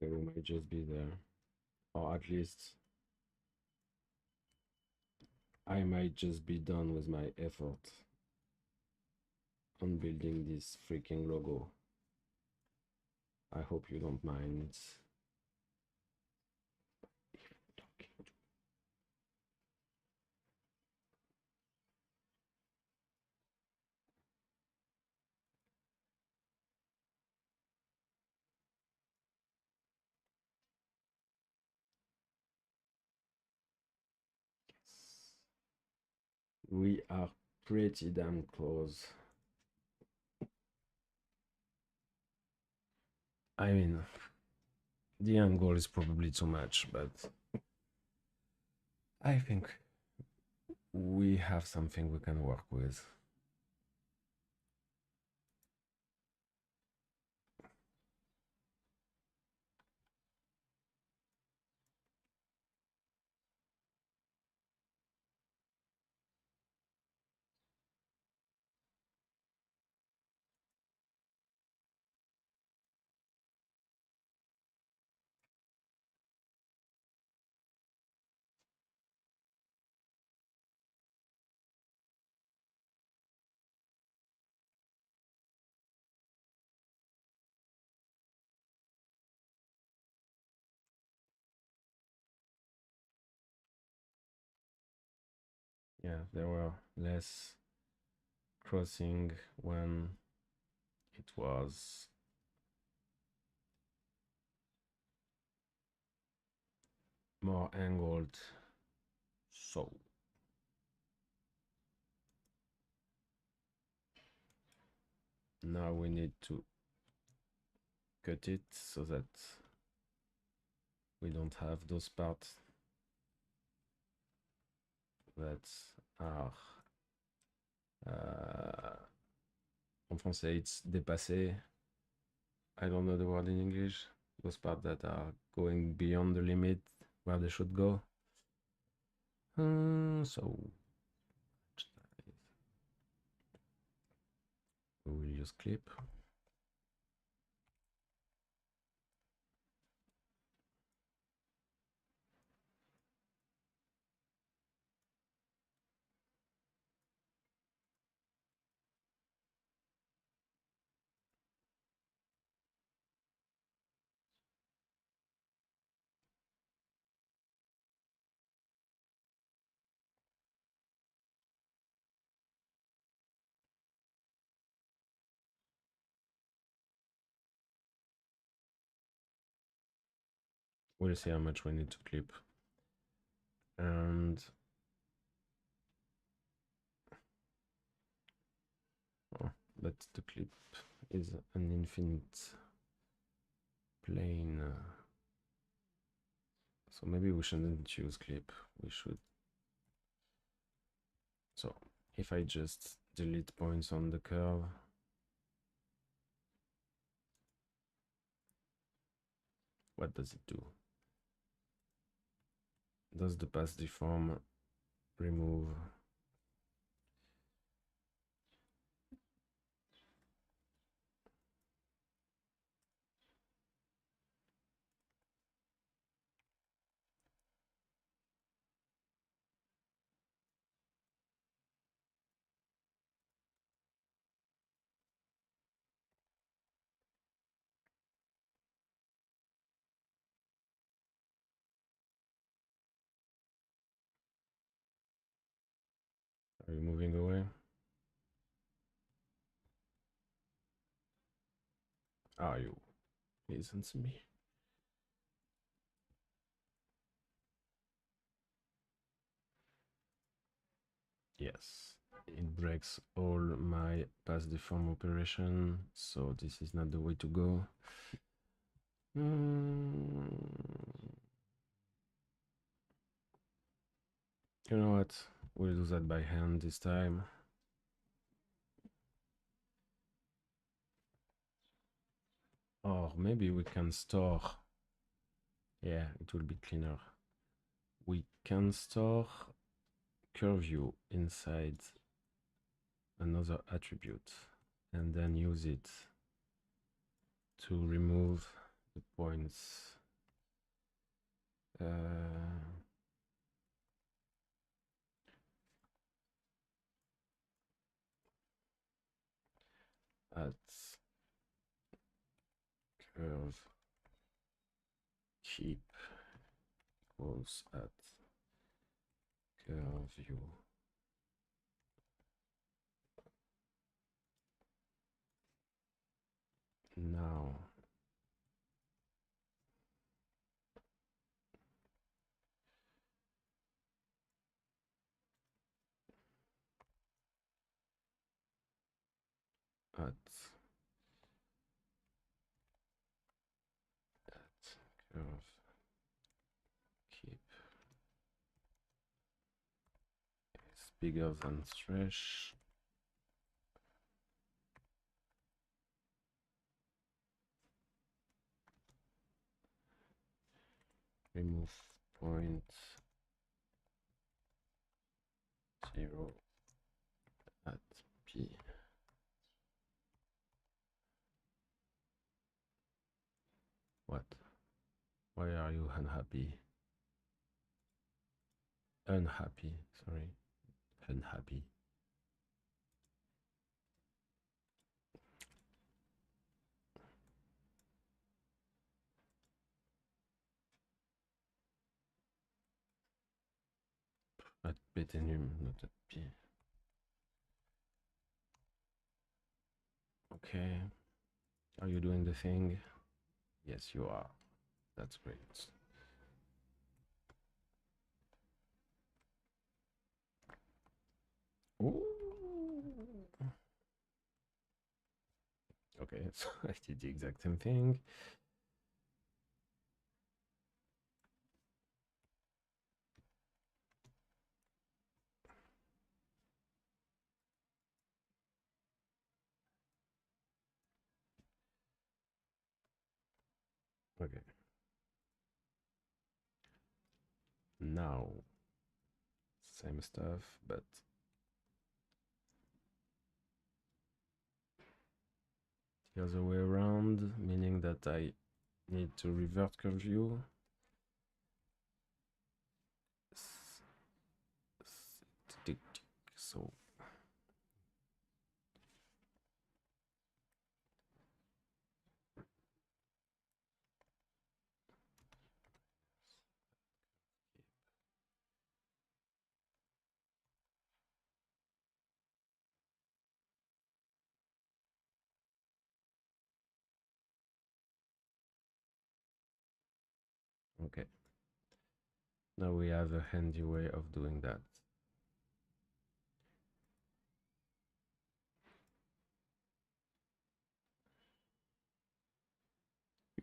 Okay, we might just be there. Or at least I might just be done with my effort on building this freaking logo. I hope you don't mind. We are pretty damn close. I mean, the end goal is probably too much, but I think we have something we can work with. Yeah, there were less crossing when it was more angled. So now we need to cut it so that we don't have those parts that are en français it's dépassé. I don't know the word in English. Those parts that are going beyond the limit where they should go. So we will use clip. we'll see how much we need to clip. And but the clip is an infinite plane. So maybe we shouldn't choose clip. We should. So if I just delete points on the curve, what does it do? Does the path deform remove? Are you moving away? Are you? Listen to me. Yes, it breaks all my path deform operation, so this is not the way to go. You know what? We'll do that by hand this time. Or maybe we can store. Yeah, it will be cleaner. We can store curve view inside another attribute and then use it to remove the points. At curve keep equals at curve view. Now at curve keep is bigger than stretch. Remove point 0 at P. What? Why are you unhappy? Unhappy, sorry. Unhappy. At Péténum, not at P. Okay. Are you doing the thing? Yes, you are. That's great. Ooh. Okay, so I did the exact same thing. Okay. Now, same stuff, but the other way around, meaning that I need to revert curve view. So Okay. Now we have a handy way of doing that.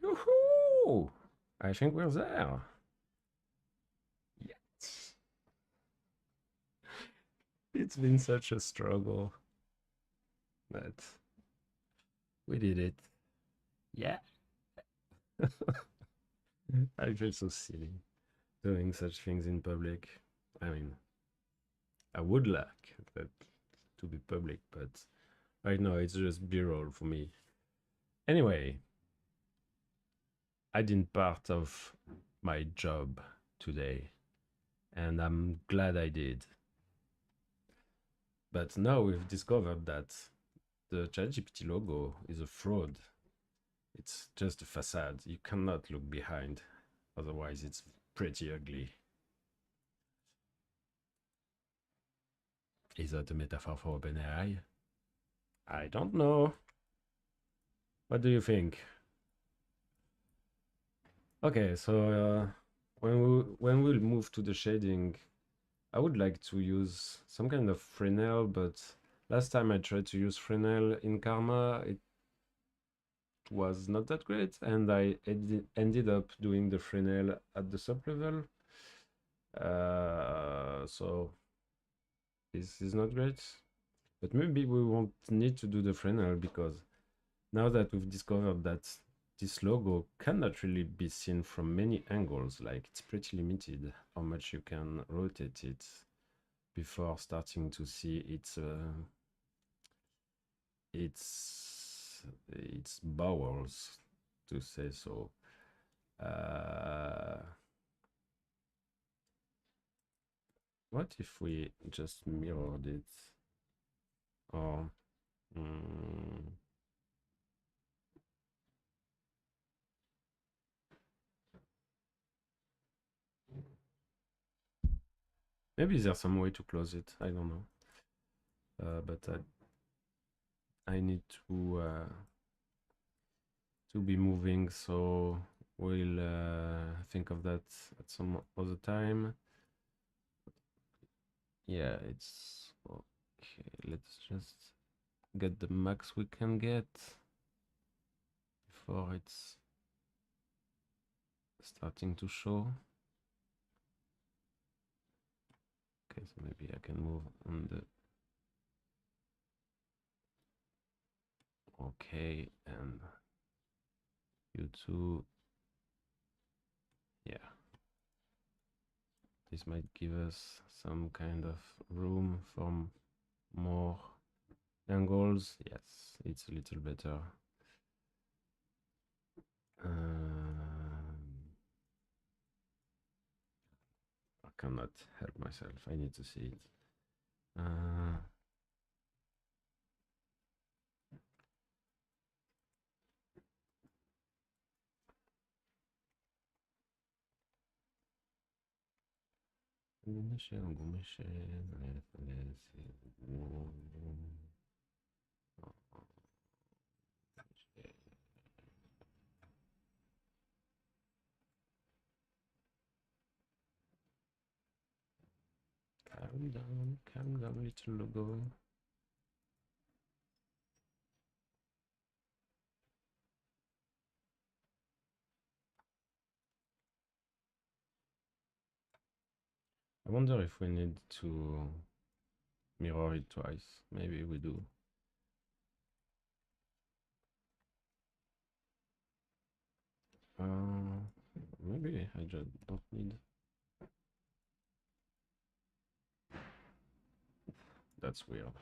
Yoo-hoo! I think we're there. Yes. It's been such a struggle, but we did it. Yeah. I feel so silly doing such things in public. I mean, I would like that to be public, but right now it's just B-roll for me. Anyway, I did part of my job today, and I'm glad I did. But now we've discovered that the ChatGPT logo is a fraud. It's just a facade. You cannot look behind, otherwise it's pretty ugly. Is that a metaphor for OpenAI? I don't know. What do you think? Okay, so when we'll move to the shading, I would like to use some kind of Fresnel, but last time I tried to use Fresnel in Karma, it was not that great, and I ended up doing the Fresnel at the sub-level. So this is not great, but maybe we won't need to do the Fresnel because now that we've discovered that this logo cannot really be seen from many angles, like it's pretty limited how much you can rotate it before starting to see its bowels, to say so. What if we just mirrored it? Or maybe there's some way to close it. I don't know. But I need to be moving, so we'll think of that at some other time. Yeah, it's okay. Let's just get the max we can get before it's starting to show. Okay, so maybe I can move on the okay, and you two. Yeah, this might give us some kind of room for more angles. Yes, it's a little better. I cannot help myself. I need to see it. Calm down, little logo. I wonder if we need to mirror it twice. Maybe we do. Maybe I just don't need. That's weird.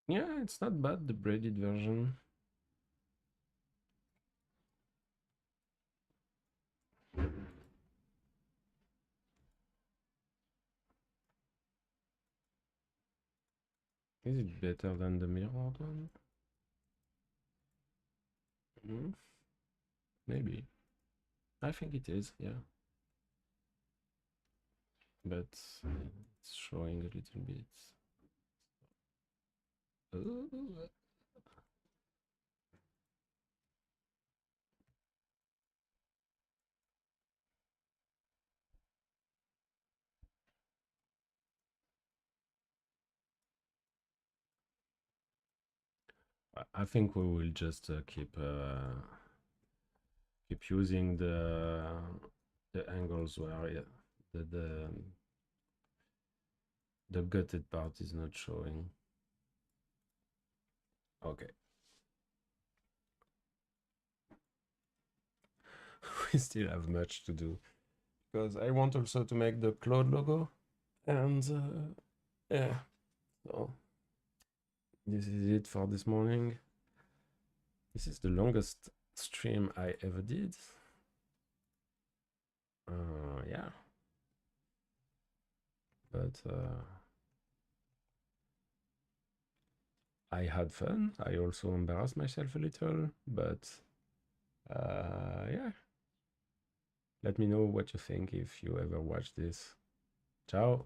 Yeah, it's not bad, the braided version. Is it better than the mirrored one? Mm, maybe. I think it is, yeah. But it's showing a little bit. Ooh. I think we will just keep using the angles where the the gutted part is not showing. Okay. We still have much to do because I want also to make the cloud logo, and yeah, so this is it for this morning. This is the longest stream I ever did. Yeah, but I had fun. I also embarrassed myself a little, but yeah. Let me know what you think if you ever watch this. Ciao.